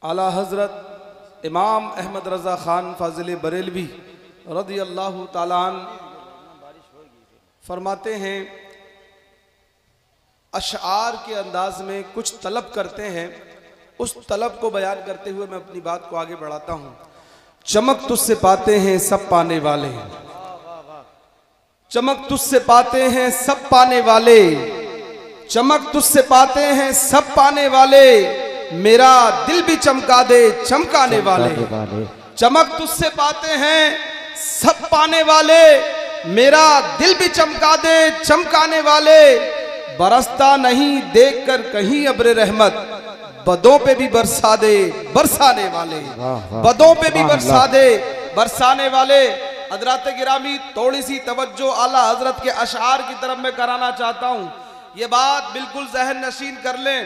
आला हज़रत इमाम अहमद रज़ा ख़ान फ़ाज़िल बरेलवी रज़ी अल्लाह ताला अन्हु फरमाते हैं, अशआर के अंदाज में कुछ तलब करते हैं, उस तलब को बयान करते हुए मैं अपनी बात को आगे बढ़ाता हूँ। चमक तुझसे पाते हैं सब पाने वाले, चमक तुझसे पाते हैं सब पाने वाले, चमक तुझसे पाते हैं सब पाने वाले, मेरा दिल भी चमका दे चमकाने वाले। चमक तुझसे पाते हैं सब पाने वाले, मेरा दिल भी चमका दे चमकाने वाले। बरसता नहीं देखकर कहीं अब्र रहमत, बदों पे भी बरसा दे बरसाने वाले, बदों पे भी बरसा दे बरसाने वाले। हज़रात गिरामी, थोड़ी सी तवज्जो आला हजरत के अशआर की तरफ मैं कराना चाहता हूँ। ये बात बिल्कुल जहन नशीन कर लें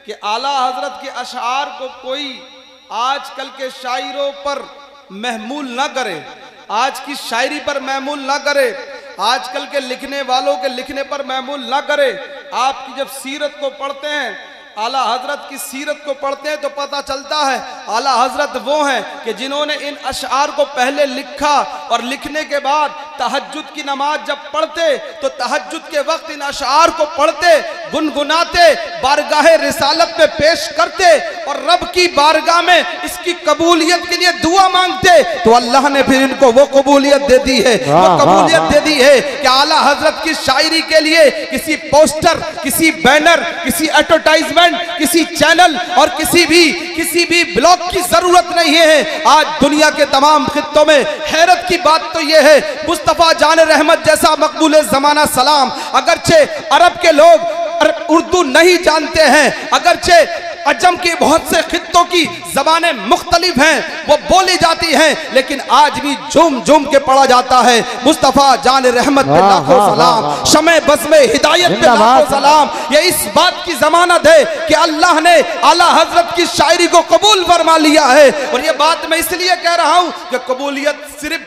कि आला हजरत के अशआर को कोई आजकल के शायरों पर महमूल ना करे, आज की शायरी पर महमूल ना करे, आजकल के लिखने वालों के लिखने पर महमूल ना करे। आपकी जब सीरत को पढ़ते हैं, आला हजरत की सीरत को पढ़ते हैं तो पता चलता है आला हजरत वो हैं कि जिन्होंने इन अशआर को पहले लिखा और लिखने के बाद तहज्जुद की नमाज जब पढ़ते तो तहज्जुद के वक्त इन अशआर को पढ़ते, गुनगुनाते, बारगाह रिसालत में पेश करते और रब की बारगाह में इसकी कबूलियत के लिए दुआ मांगते, तो अल्लाह ने फिर इनको वो कबूलियत दे दी है, वो कबूलियत दे दी है कि आला हजरत की शायरी के लिए किसी पोस्टर, किसी बैनर, किसी एडवर्टाइजमेंट, किसी चैनल और किसी भी ब्लॉग की जरूरत नहीं है। आज दुनिया के तमाम खित्तों में हैरत की बात तो यह है, मुस्तफा जान रहमत जैसा मकबूल जमाना सलाम, अगरचे अरब के लोग उर्दू नहीं जानते हैं, अगरचे अजम के बहुत से खित्तों की जबानें मुख्तलिफ हैं, वो बोली जाती हैं, लेकिन आज भी झूम झूम के पढ़ा जाता है मुस्तफा जान रहमत पे लाखों सलाम, शमे बस में हिदायत पे लाखों सलाम। ये इस बात की जमानत है कि अल्लाह ने आला हजरत की शायरी को कबूल फरमा लिया है। और ये बात मैं इसलिए कह रहा हूं कि कबूलियत सिर्फ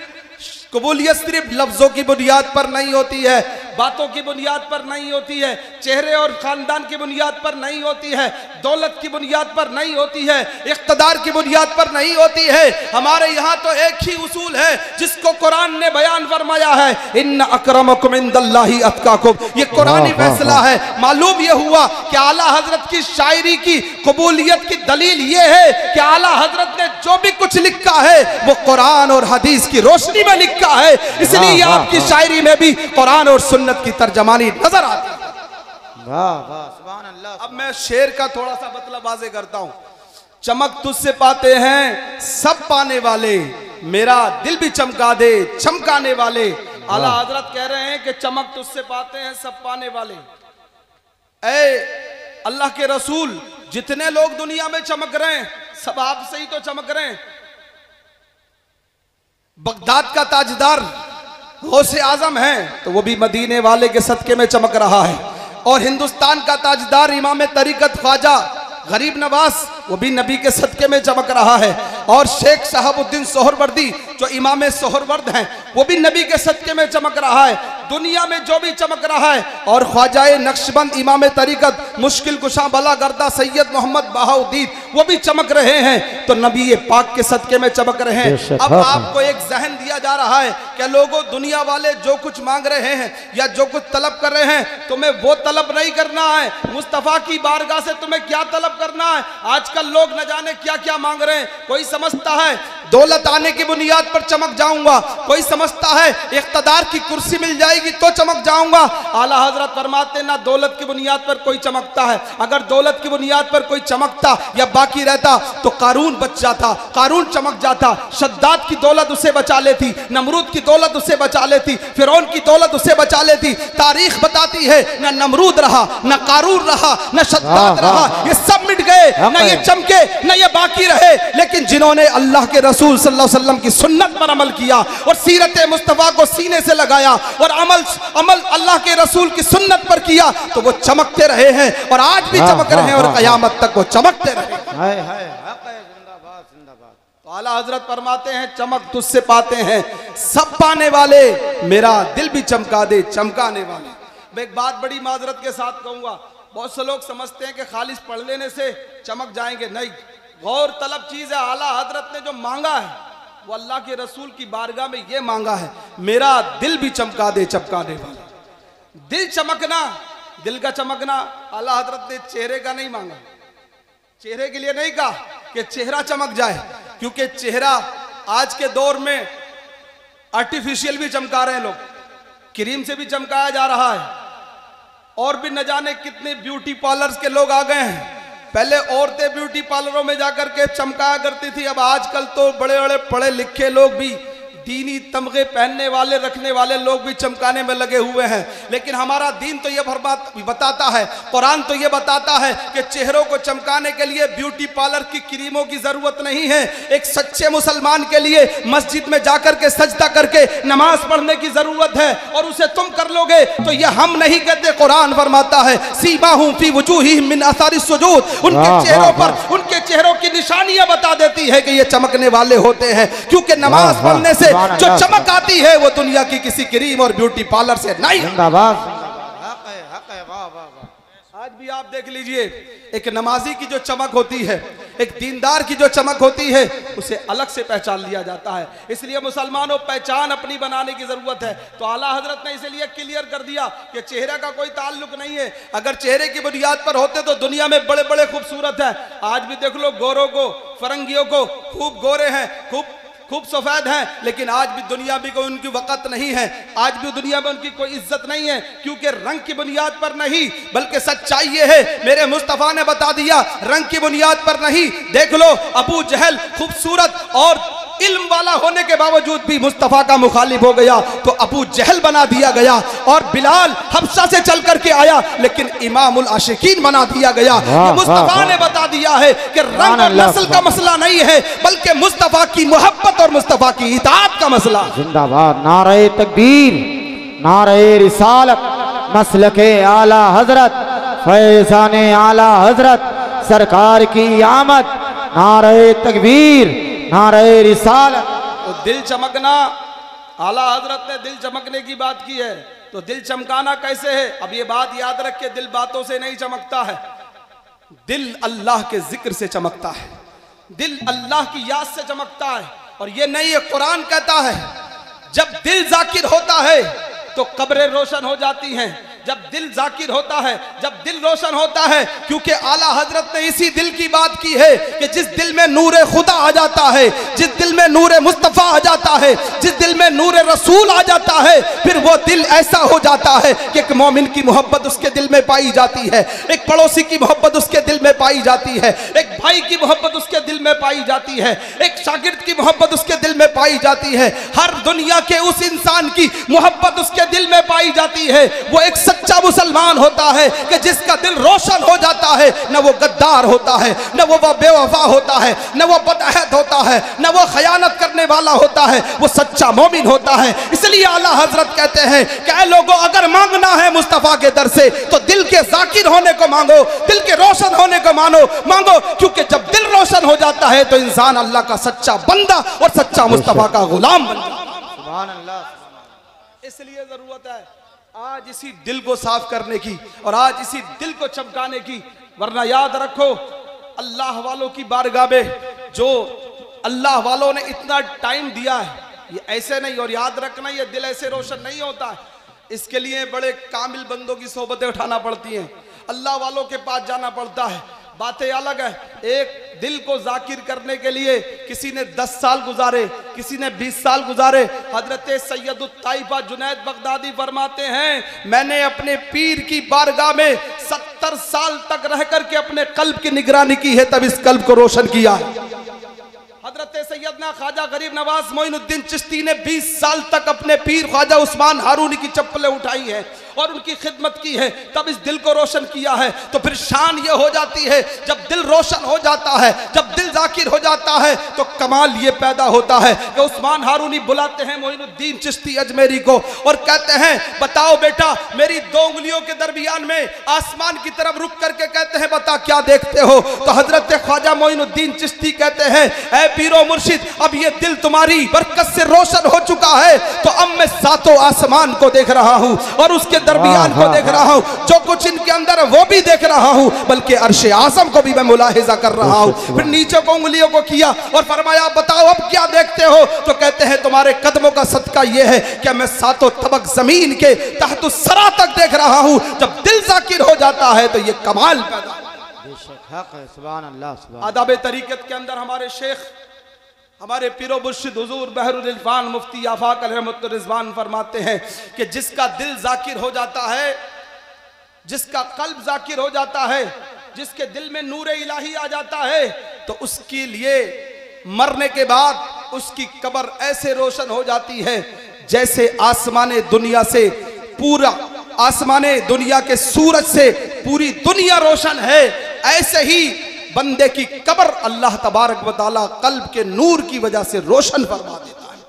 लफ्जों की बुनियाद पर नहीं होती है, बातों की बुनियाद पर नहीं होती है, चेहरे और खानदान की बुनियाद पर नहीं होती है, दौलत की बुनियाद पर नहीं होती है, इख्तदार की बुनियाद पर नहीं होती है। हमारे यहाँ तो एक ही उसूल है जिसको कुरान ने बयान फरमाया है, इन्न अकरमकुम इंदल्लाहि अत्काकुम। ये कुरानी फैसला है। मालूम ये हुआ कि आला हजरत की शायरी की कबूलियत की दलील ये है कि आला हजरत ने जो भी कुछ लिखा है वो कुरान और हदीस की रोशनी में लिखा है, इसलिए आपकी शायरी में भी कुरान और सुन्नत की तर्जमानी नजर आती है। सुभान अल्लाह। अब मैं शेर का थोड़ा सा मतलब वाज़े करता हूं। चमक तुझसे पाते हैं सब पाने वाले, मेरा दिल भी चमका दे चमकाने वाले। आला हजरत कह रहे हैं कि चमक तुझसे पाते हैं सब पाने वाले। ऐ अल्लाह के रसूल, जितने लोग दुनिया में चमक रहे हैं सब आपसे ही तो चमक रहे हैं। बगदाद का ताजदार गौसे आजम है तो वो भी मदीने वाले के सदके में चमक रहा है, और हिंदुस्तान का ताजदार इमाम तरीकत ख्वाजा गरीब नवाज वो भी नबी के सदके में चमक रहा है, और शेख शहाबुद्दीन सोहरवर्दी जो इमाम सोहरवर्द हैं वो भी नबी के सदके में चमक रहा है। दुनिया में जो भी चमक रहा है, और ख्वाजाए नक्शबंद इमाम तरीकत मुश्किल कुशा बला गर्दा सैयद मोहम्मद बहाउद्दीन वो भी चमक रहे हैं, तो नबी पाक के सदके में चमक रहे हैं। अब आपको एक जहन दिया जा रहा है कि लोगों दुनिया वाले जो कुछ मांग रहे हैं या जो कुछ तलब कर रहे हैं, तुम्हें वो तलब नहीं करना है, मुस्तफ़ा की बारगाह से तुम्हें क्या तलब करना है। आजकल लोग न जाने क्या क्या मांग रहे हैं। कोई समझता है दौलत आने की बुनियाद पर चमक जाऊंगा, कोई समझता है इख्तदार की कुर्सी मिल जाएगी तो चमक जाऊंगा। आला हजरत फरमाते ना दौलत की बुनियाद पर कोई चमकता है, अगर दौलत की बुनियाद पर कोई चमकता या बाकी रहता तो कारून बच जाता, कारून चमक जाता। शद्दाद की दौलत उसे बचा लेती, नमरूद की दौलत उसे बचा लेती, फिरौन की दौलत उसे बचा लेती। तारीख बताती है ना नमरूद रहा, ना कारून रहा, ना शद्दाद रहा, ये सब मिट गए, ना ये चमके ना ये बाकी रहे। लेकिन जिन्होंने अल्लाह के रसूल सल्लल्लाहु अलैहि वसल्लम की सुन्नत पर अमल किया और सीरत मुस्तफा को सीने से लगाया और अमल अल्लाह के रसूल की सुन्नत पर किया, तो वो चमकते रहे हैं और आज भी चमक रहे हैं और कयामत तक वो चमकते रहे। तो आला हजरत फरमाते हैं चमक तुझसे पाते हैं सब पाने वाले, मेरा दिल भी चमका दे चमकाने वाले। मैं एक बात बड़ी माजरत के साथ कहूंगा, बहुत से लोग समझते हैं कि खालिस पढ़ लेने से चमक जाएंगे। नहीं, गौर तलब चीज है। आला हजरत ने जो मांगा है वो अल्लाह के रसूल की बारगाह में ये मांगा है, मेरा दिल भी चमका दे चमकाने वाला। दिल चमकना, दिल का चमकना आला हजरत ने चेहरे का नहीं मांगा, चेहरे के लिए नहीं कहा कि चेहरा चमक जाए, क्योंकि चेहरा आज के दौर में आर्टिफिशियल भी चमका रहे हैं लोग, क्रीम से भी चमकाया जा रहा है, और भी न जाने कितने ब्यूटी पार्लर्स के लोग आ गए हैं। पहले औरतें ब्यूटी पार्लरों में जाकर के चमकाया करती थी, अब आजकल तो बड़े बड़े पढ़े लिखे लोग भी, दीनी तमगे पहनने वाले रखने वाले लोग भी चमकाने में लगे हुए हैं। लेकिन हमारा दीन तो ये बताता है, कुरान तो ये बताता है कि चेहरों को चमकाने के लिए ब्यूटी पार्लर की क्रीमों की जरूरत नहीं है। एक सच्चे मुसलमान के लिए मस्जिद में जाकर के सजदा करके नमाज पढ़ने की जरूरत है, और उसे तुम कर लोगे तो ये हम नहीं कहते, कुरान फरमाता है सीमाहुम फी वजूहिहिम मिन असारि सुजूद, उनके चेहरों पर उनके चेहरों की निशानियां बता देती है कि ये चमकने वाले होते हैं, क्योंकि नमाज पढ़ने से जो चमक आती है वो दुनिया की किसी क्रीम और ब्यूटी पार्लर से नहीं। आज भी आप देख लीजिए, एक नमाजी की जो चमक होती है, एक दीनदार की जो चमक होती है, उसे अलग से पहचान लिया जाता है। इसलिए मुसलमानों, पहचान अपनी बनाने की जरूरत है। तो आला हजरत ने इसलिए क्लियर कर दिया कि चेहरे का कोई ताल्लुक नहीं है। अगर चेहरे की बुनियाद पर होते तो दुनिया में बड़े बड़े खूबसूरत है। आज भी देख लो, गोरों को, फरंगियों को, खूब गोरे हैं, खूब सफेद हैं, लेकिन आज भी दुनिया में कोई उनकी वक़्त नहीं है, आज भी दुनिया में उनकी कोई इज्जत नहीं है, क्योंकि रंग की बुनियाद पर नहीं, बल्कि सच्चाई ये है, मेरे मुस्तफ़ा ने बता दिया, रंग की बुनियाद पर नहीं। देख लो, अबू जहल खूबसूरत और इल्म वाला होने के बावजूद भी मुस्तफ़ा का मुखालिफ हो गया तो अबू जहल बना दिया गया, और बिलाल हफ्सा से चल करके आया लेकिन इमामुल आशिकीन बना दिया गया। मुस्तफ़ा ने बता दिया है कि रंग और नस्ल का मसला नहीं है, बल्कि मुस्तफ़ा की मोहब्बत और मुस्तफ़ा की इताअत का मसला। जिंदाबाद, नारे तकबीर, नारे रिसालत, मसलके आला हजरत, फैज़ाने आला हजरत सरकार की आमद, नारे तकबीर, नारे रिसालत। तो दिल चमकना, आला हजरत ने दिल चमकने की बात की है, तो दिल चमकाना कैसे है? अब ये बात याद रख के, दिल बातों से नहीं चमकता है, दिल अल्लाह के जिक्र से चमकता है, दिल अल्लाह की याद से चमकता है। और ये नहीं है, कुरान कहता है जब दिल जाकिर होता है तो कब्रें रोशन हो जाती हैं। जब दिल जाकिर होता है, जब दिल रोशन होता है, क्योंकि आला हजरत ने इसी दिल की बात की है कि जिस दिल में नूरे खुदा आ जाता है, जिस दिल में नूरे मुस्तफ़ा आ जाता है, जिस दिल में नूरे रसूल आ जाता है, फिर वो दिल ऐसा हो जाता है कि एक मोमिन की मोहब्बत उसके दिल में पाई जाती है, एक पड़ोसी की मोहब्बत उसके दिल में पाई जाती है, एक भाई की मोहब्बत उसके दिल में पाई जाती है, एक शागिर्द की मोहब्बत उसके दिल में पाई जाती है, हर दुनिया के उस इंसान की मोहब्बत उसके दिल में पाई जाती है। वो एक सच्चा मुसलमान होता है कि जिसका दिल रोशन हो जाता है, न वो गद्दार होता है, न वो बेवफा होता है, न वो बदअहद होता है, न वो खयानत करने वाला होता है, वो सच्चा मोमिन होता है। इसलिए आला हजरत कहते हैं कि ऐ लोगों, अगर मांगना है मुस्तफ़ा के दर से तो दिल के जाकिर होने को मांगो, दिल के रोशन होने को मांगो, क्योंकि जब दिल रोशन हो जाता है तो इंसान अल्लाह का सच्चा बंदा और सच्चा मुस्तफ़ा का गुलाम बन जाता है। सुभान अल्लाह। इसलिए जरूरत है आज इसी दिल को साफ करने की और आज इसी दिल को चमकाने की, वरना याद रखो अल्लाह वालों की बारगाह में जो अल्लाह वालों ने इतना टाइम दिया है, ये ऐसे नहीं, और याद रखना ये दिल ऐसे रोशन नहीं होता है, इसके लिए बड़े कामिल बंदों की सोबतें उठाना पड़ती हैं, अल्लाह वालों के पास जाना पड़ता है। बातें अलग है, एक दिल को जाकिर करने के लिए किसी ने 10 साल गुजारे, किसी ने 20 साल गुजारे। हजरत सैयदुत ताइफा जुनैद बगदादी फरमाते हैं, मैंने अपने पीर की बारगाह में 70 साल तक रह करके अपने कल्ब की निगरानी की है, तब इस कल्ब को रोशन किया है। हजरत सैयदना ख्वाजा गरीब नवाज मोइनुद्दीन चिश्ती ने 20 साल तक अपने पीर ख्वाजा उस्मान हारूनी की चप्पलें उठाई है और उनकी खिदमत की है, तब इस दिल को रोशन किया है। तो फिर शान ये हो जाती है, जब दिल रोशन हो जाता है, जब दिल जाकिर जाकिर हो जाता है तो कमाल ये पैदा होता है कि उस्मान हारूनी बुलाते हैं मोइनुद्दीन चिश्ती अजमेरी को और कहते हैं बताओ बेटा, मेरी 2 उंगलियों के दरमियान में आसमान की तरफ रुक करके कहते हैं बता क्या देखते हो। तो हजरत ख्वाजा मोइनुद्दीन चिश्ती कहते हैं ऐ पीरो मुर्शिद, अब ये दिल तुम्हारी बरकत से रोशन हो चुका है तो अब मैं 7 आसमान को देख रहा हूँ और उसके दरमियान को देख रहा हूँ, जो कुछ इनके अंदर है वो भी देख रहा हूँ, बल्कि अर्श आज़म को भी मैं मुलाहिजा कर रहा हूँ। फिर नीचे को उंगलियों को किया और फरमाया बताओ अब क्या देखते हो। तो कहते हैं तुम्हारे कदमों का सदका ये है कि मैं 7 तबक जमीन के तहत सरा तक देख रहा हूँ। जब दिल जाकिर हो जाता है तो ये कमाल पैदा। आदाब तरीक़त के अंदर हमारे शेख, हमारे पीरो मुर्शिद हुजूर बहरुल इरफान मुफ्ती आफाक अलैहिर्रहमतुर रिज़वान फरमाते हैं कि जिसका दिल जाकिर हो जाता है, जिसका कल्ब जाकिर हो जाता है, जिसके दिल में नूर इलाही आ जाता है तो उसके लिए मरने के बाद उसकी कब्र ऐसे रोशन हो जाती है जैसे आसमाने दुनिया से पूरा, आसमाने दुनिया के सूरज से पूरी दुनिया रोशन है। ऐसे ही बंदे की कब्र अल्लाह तबारक व तआला कल्ब के नूर की वजह से रोशन फरमा देता है।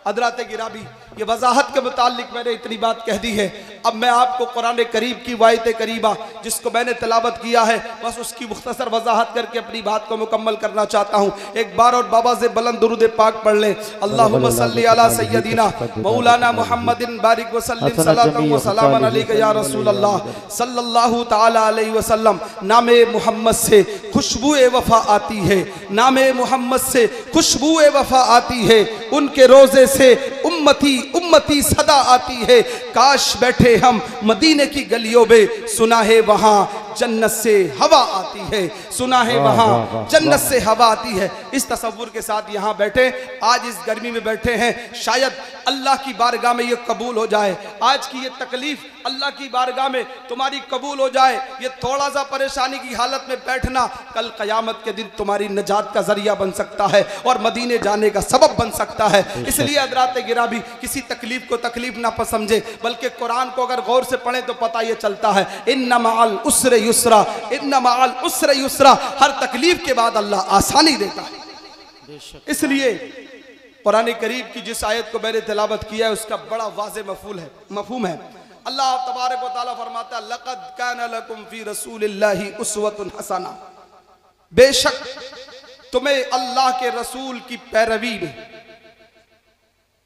हज़रात गिरामी, ये वजाहत के मुतालिक मैंने इतनी बात कह दी है। अब मैं आपको कुरान करीम की वायत करीबा जिसको मैंने तिलावत किया है बस उसकी मुख्तसर वजाहत करके अपनी बात को मुकम्मल करना चाहता हूँ। एक बार और बाबा से बुलंद दुरूद पाक पढ़ लें। अल्लाहुम्मा सल्ली अला सय्यदिना मौलाना मुहम्मदिन बारिक वसल्लिम सलातन व सलामन अलैका या रसूल अल्लाह सल्लल्लाहु तआला अलैहि वसल्लम। नामे मोहम्मद से खुशबुए वफा आती है, नामे मोहम्मद से खुशबुए वफा आती है, उनके रोजे से उम्मती उम्मती सदा आती है। काश बैठे हम मदीने की गलियों में, सुना है वहाँ जन्नत से हवा आती है, सुना है वहाँ जन्नत से हवा आती है। इस तसव्वुर के साथ यहाँ बैठे, आज इस गर्मी में बैठे हैं, शायद अल्लाह की बारगाह में ये कबूल हो जाए, आज की ये तकलीफ अल्लाह की बारगाह में तुम्हारी कबूल हो जाए। ये थोड़ा सा परेशानी की हालत में बैठना कल क़यामत के दिन तुम्हारी निजात का जरिया बन सकता है और मदीने जाने का सबब बन सकता है। इसलिए हज़रात गिरामी, किसी तकलीफ को तकलीफ ना समझे, बल्कि कुरान को अगर गौर से पढ़े तो पता ये चलता है इन्ना मअल उस्र युस्रा, इन्ना मअल उस्र युस्रा। हर तकलीफ के बाद अल्लाह आसानी देता है। इसलिए कुरान करीम की जिस आयत को मैंने तिलावत किया है उसका बड़ा वाज़ेह मफ़हूम है। अल्लाह तबारक व तआला फरमाता है लक़द काना लकुम फ़ी रसूलिल्लाहि उस्वतुन हसना, बेशक तुम्हें अल्लाह के रसूल की पैरवी में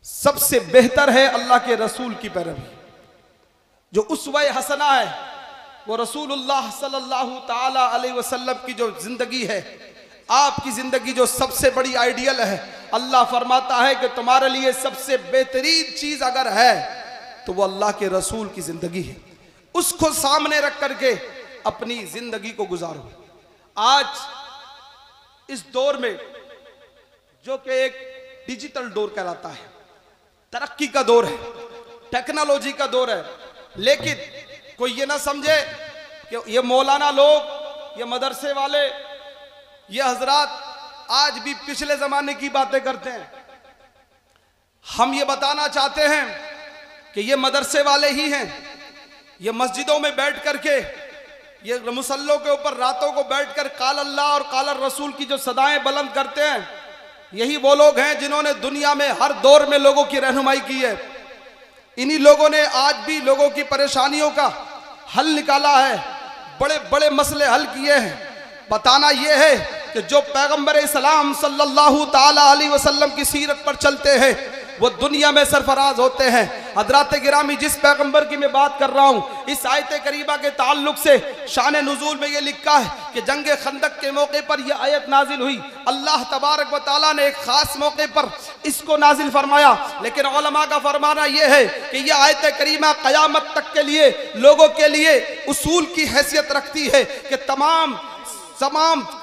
सबसे बेहतर है अल्लाह के रसूल की पैरवी। जो उस्वा हसना है वो रसूलुल्लाह सल्लल्लाहु ताला अलैहि वसल्लम की जो जिंदगी है, आपकी जिंदगी जो सबसे बड़ी आइडियल है। अल्लाह फरमाता है कि तुम्हारे लिए सबसे बेहतरीन चीज अगर है तो वो अल्लाह के रसूल की जिंदगी है। उसको सामने रख करके अपनी जिंदगी को गुजारो। आज इस दौर में जो कि एक डिजिटल दौर कहलाता है, तरक्की का दौर है, टेक्नोलॉजी का दौर है, लेकिन कोई ये ना समझे कि ये मौलाना लोग, ये मदरसे वाले, ये हजरात आज भी पिछले जमाने की बातें करते हैं। हम ये बताना चाहते हैं कि ये मदरसे वाले ही हैं। ये मस्जिदों में बैठ करके, ये मुसल्लों के ऊपर रातों को बैठकर काल अल्लाह और काल रसूल की जो सदाएं बुलंद करते हैं, यही वो लोग हैं जिन्होंने दुनिया में हर दौर में लोगों की रहनुमाई की है। इन्हीं लोगों ने आज भी लोगों की परेशानियों का हल निकाला है, बड़े बड़े मसले हल किए हैं। बताना यह है कि जो पैगंबर इस्लाम सल्लल्लाहु ताला अलैहि वसल्लम की सीरत पर चलते हैं वो दुनिया में सरफराज होते हैं। हज़रात गिरामी, जिस पैगंबर की मैं बात कर रहा हूँ, इस आयत करीबा के ताल्लुक से शान नुज़ूल में ये लिखा है कि जंग खंदक के मौके पर यह आयत नाजिल हुई। अल्लाह तबारक व तआला ने एक ख़ास मौके पर इसको नाजिल फरमाया, लेकिन उलमा का फरमाना यह है कि यह आयत करीमा क़यामत तक के लिए लोगों के लिए उसूल की हैसियत रखती है कि तमाम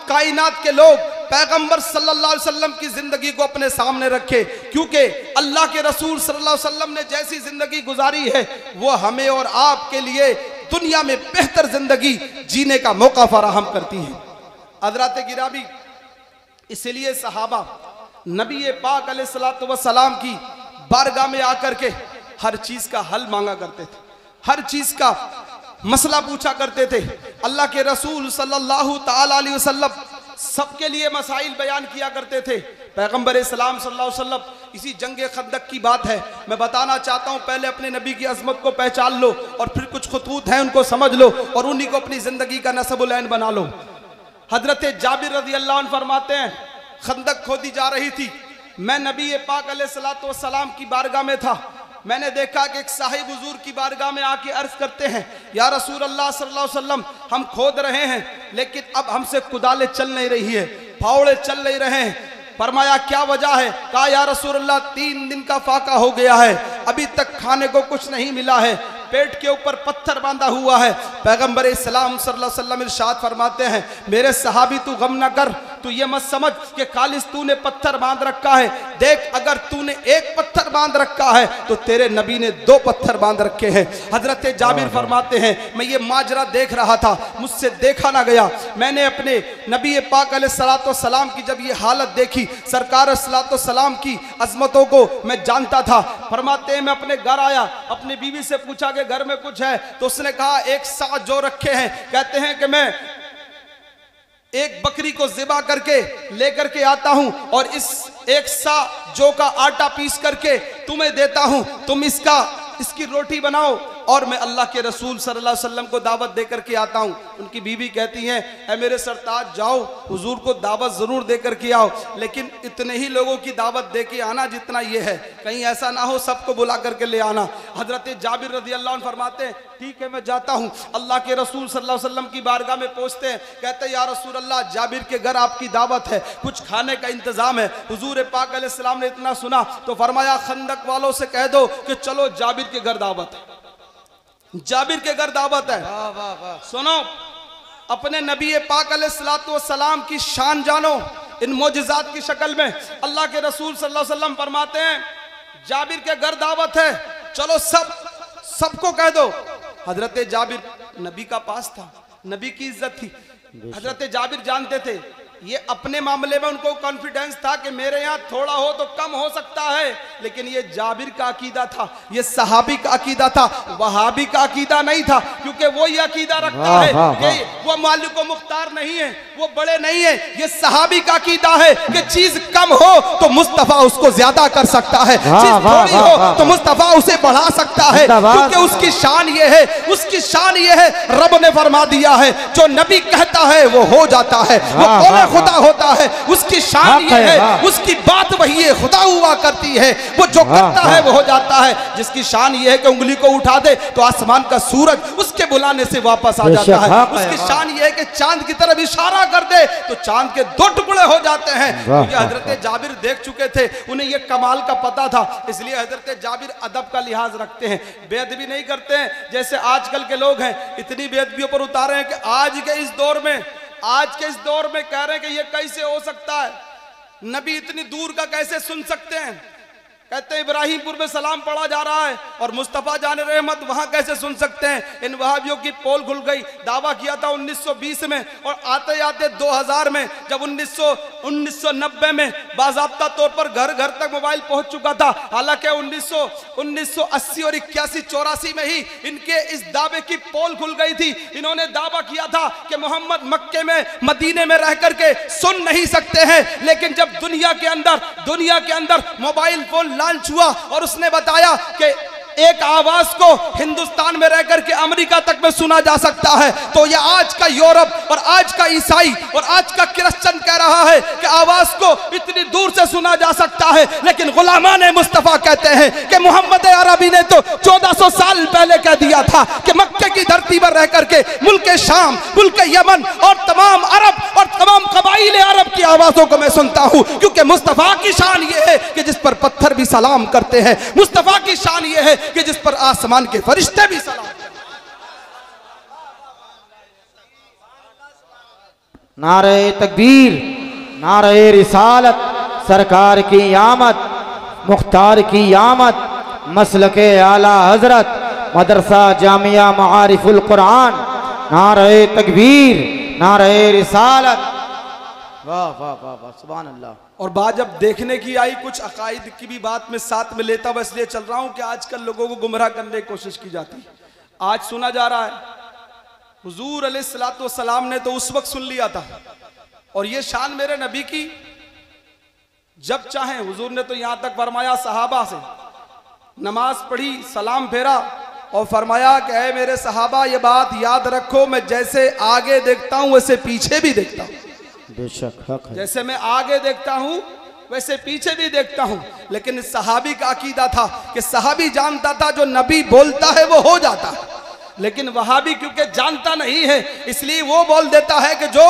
कायनात के लोग पैगंबर सल्लल्लाहु अलैहि वसल्लम की जिंदगी को अपने सामने रखे, क्योंकि अल्लाह के रसूल सल्लल्लाहु अलैहि वसल्लम ने जैसी जिंदगी गुजारी है वो हमें और आपके लिए दुनिया में बेहतर जिंदगी जीने का मौका फराहम करती है। हज़रात गिरामी, इसलिए सहाबा नबी पाक अलैहिस्सलातु वस्सलाम की बारगाह में आकर के हर चीज का हल मांगा करते थे, हर चीज का मसला पूछा करते थे। अल्लाह के रसूल सल्लल्लाहु ताला अलैहि वसल्लम सबके लिए मसाइल बयान किया करते थे। पैगंबर इस्लाम सल्लल्लाहु अलैहि वसल्लम, इसी जंगे खंदक की बात है, मैं बताना चाहता हूँ, पहले अपने नबी की अजमत को पहचान लो और फिर कुछ खुतूत हैं उनको समझ लो और उन्हीं को अपनी जिंदगी का नसबुल ऐन बना लो। हजरत जाबिर रज़ी अल्लाह अन्हु फरमाते हैं, खंदक खोदी जा रही थी, मैं नबी पाक अलैहिस्सलातु वस्सलाम की बारगाह में था। मैंने देखा कि एक साहिब हुजूर की बारगाह में आके अर्ज करते हैं, या रसूल अल्लाह सल्लल्लाहु अलैहि वसल्लम, हम खोद रहे हैं लेकिन अब हमसे कुदाले चल नहीं रही है, फावड़े चल नहीं रहे हैं। फरमाया क्या वजह है? कहा या रसूल अल्लाह 3 दिन का फाका हो गया है, अभी तक खाने को कुछ नहीं मिला है, पेट के ऊपर पत्थर बांधा हुआ है। पैगंबर इस्लाम सल्लल्लाहु अलैहि वसल्लम इरशाद फरमाते हैं, मेरे सहाबी तू गम न कर, तू ये मत समझ कि खालिस तूने पत्थर बांध रखा है, देख अगर तूने एक पत्थर बांध रखा है तो तेरे नबी ने 2 पत्थर बांध रखे हैं। हजरत जाबिर फरमाते हैं, मैं ये माजरा देख रहा था, मुझसे देखा ना गया। मैंने अपने नबी पाक अलैहिस्सलातु वस्सलाम की जब ये हालत देखी, सरकार अलैहिस्सलातु वस्सलाम की अजमतों को मैं जानता था। फरमाते हैं मैं अपने घर आया, अपनी बीवी से पूछा कि घर में कुछ है, तो उसने कहा एक सा जो रखे हैं। कहते हैं कि मैं एक बकरी को ज़िबा करके लेकर के आता हूं और इस एक सा जो का आटा पीस करके तुम्हें देता हूं, तुम इसकी रोटी बनाओ और मैं अल्लाह के रसूल सल्लल्लाहु अलैहि वसल्लम को दावत दे करके आता हूँ। उनकी बीवी कहती हैं, ऐ मेरे सरताज जाओ हुजूर को दावत ज़रूर दे करके आओ, लेकिन इतने ही लोगों की दावत दे के आना जितना ये है, कहीं ऐसा ना हो सबको बुला करके ले आना। हजरत जाबिर रज़ी अल्लाह अन्हु फरमाते हैं, ठीक है मैं जाता हूँ। अल्लाह के रसूल सल्लल्लाहु अलैहि वसल्लम की बारगाह में पहुँचते हैं, कहते हैं या रसूल अल्लाह, जाबिर के घर आपकी दावत है, कुछ खाने का इंतज़ाम है। हुजूर पाक अलैहिस्सलाम ने इतना सुना तो फरमाया खंदक वालों से कह दो कि चलो जाबिर के घर दावत है, जाबिर के घर दावत है। वाह वाह वाह। सुनो, अपने नबी पाक अलैहिस्सलातु वस्सलाम की शान जानो इन मोजिज़ात की शक्ल में। अल्लाह के रसूल सल्लल्लाहु अलैहि वसल्लम फरमाते हैं जाबिर के घर दावत है, चलो सबको कह दो। हजरत जाबिर नबी का पास था, नबी की इज्जत थी। हजरत जाबिर जानते थे, ये अपने मामले में उनको कॉन्फिडेंस था कि मेरे यहाँ थोड़ा हो तो कम हो सकता है, लेकिन ये जाबिर का अकीदा था, ये सहाबी का अकीदा था, वहाबी का अकीदा नहीं था। क्योंकि वो ये अकीदा रखता है कि वो मालिक व मुख्तार नहीं है, वो बड़े नहीं है। ये सहाबी का अकीदा है कि चीज कम हो तो मुस्तफा उसको ज्यादा कर सकता है, चीज थोड़ी हो तो मुस्तफा उसे बढ़ा सकता है, क्योंकि उसकी शान ये है, उसकी शान ये है, रब ने फरमा दिया है जो नबी कहता है वो हो जाता है, वो खुदा होता है। उसकी शान ये है, उसकी बात वही है, खुदा हुआ करती है, वो जो करता है वो हो जाता है। जिसकी शान ये है कि उंगली को उठा दे तो आसमान का सूरज उसके बुलाने से वापस आ जाता है। उसकी शान ये है कि चांद की तरफ इशारा कर दे तो चांद के 2 टुकड़े हो जाते हैं। क्योंकि हजरत जाबिर देख चुके थे, उन्हें ये कमाल का पता था, इसलिए हजरत जाबिर अदब का लिहाज रखते हैं, बेअदबी नहीं करते हैं जैसे आजकल के लोग हैं। इतनी बेअदबियों पर उतारे हैं कि आज के इस दौर में कह रहे हैं कि ये कैसे हो सकता है, नबी इतनी दूर का कैसे सुन सकते हैं। कहते हैं इब्राहिमपुर में सलाम पढ़ा जा रहा है और मुस्तफ़ा जाने रहमत वहां कैसे सुन सकते हैं। इन वहाबियों की पोल खुल गई। दावा किया था 1920 में और आते आते 2000 में, जब 1990 में बाज़ाब्ता तौर पर घर घर तक मोबाइल पहुंच चुका था। हालांकि 1980 और 81 84 में ही इनके इस दावे की पोल खुल गई थी। इन्होंने दावा किया था कि मोहम्मद मक्के में मदीने में रह करके सुन नहीं सकते हैं, लेकिन जब दुनिया के अंदर मोबाइल फोन लॉन्च हुआ और उसने बताया कि एक आवाज को हिंदुस्तान में रहकर के अमेरिका तक में सुना जा सकता है, तो ये आज का यूरोप और आज का ईसाई और आज का क्रिश्चियन कह रहा है कि आवाज को इतनी दूर से सुना जा सकता है। लेकिन गुलामान मुस्तफा कहते हैं कि मोहम्मद अरबी ने तो 1400 साल पहले कह दिया था कि मक्के की धरती पर रह करके मुल्क शाम, मुल्क यमन और तमाम अरब और तमाम कबाइल अरब की आवाजों को मैं सुनता हूं, क्योंकि मुस्तफा की शान ये है कि जिस पर पत्थर भी सलाम करते हैं। मुस्तफा की शान ये है कि जिस पर आसमान के फरिश्ते भी सलाम। नारे तकबीर, नारे रिसालत, सरकार की आमद, मुख्तार की आमद, मसलके आला हजरत मदरसा जामिया मारिफुल कुरान। नारे तकबीर, नारे रिसालत। वाह वाह वाह वाह, सुभान अल्लाह। और बात जब देखने की आई, कुछ अकायद की भी बात में साथ में लेता, बस इसलिए चल रहा हूं कि आजकल लोगों को गुमराह करने की कोशिश की जाती है। आज सुना जा रहा है हुजूर अलैहिस्सलातु वस्सलाम ने तो उस वक्त सुन लिया था और ये शान मेरे नबी की जब चाहे। हुजूर ने तो यहां तक फरमाया सहाबा से नमाज पढ़ी, सलाम फेरा और फरमाया कि ऐ मेरे सहाबा ये बात याद रखो, मैं जैसे आगे देखता हूं वैसे पीछे भी देखता हूं। बेशक हक है। जैसे मैं आगे देखता हूं वैसे पीछे भी देखता हूं। लेकिन सहाबी का अकीदा था कि सहाबी जानता था जो नबी बोलता है वो हो जाता है, लेकिन वहाबी क्योंकि जानता नहीं है इसलिए वो बोल देता है कि जो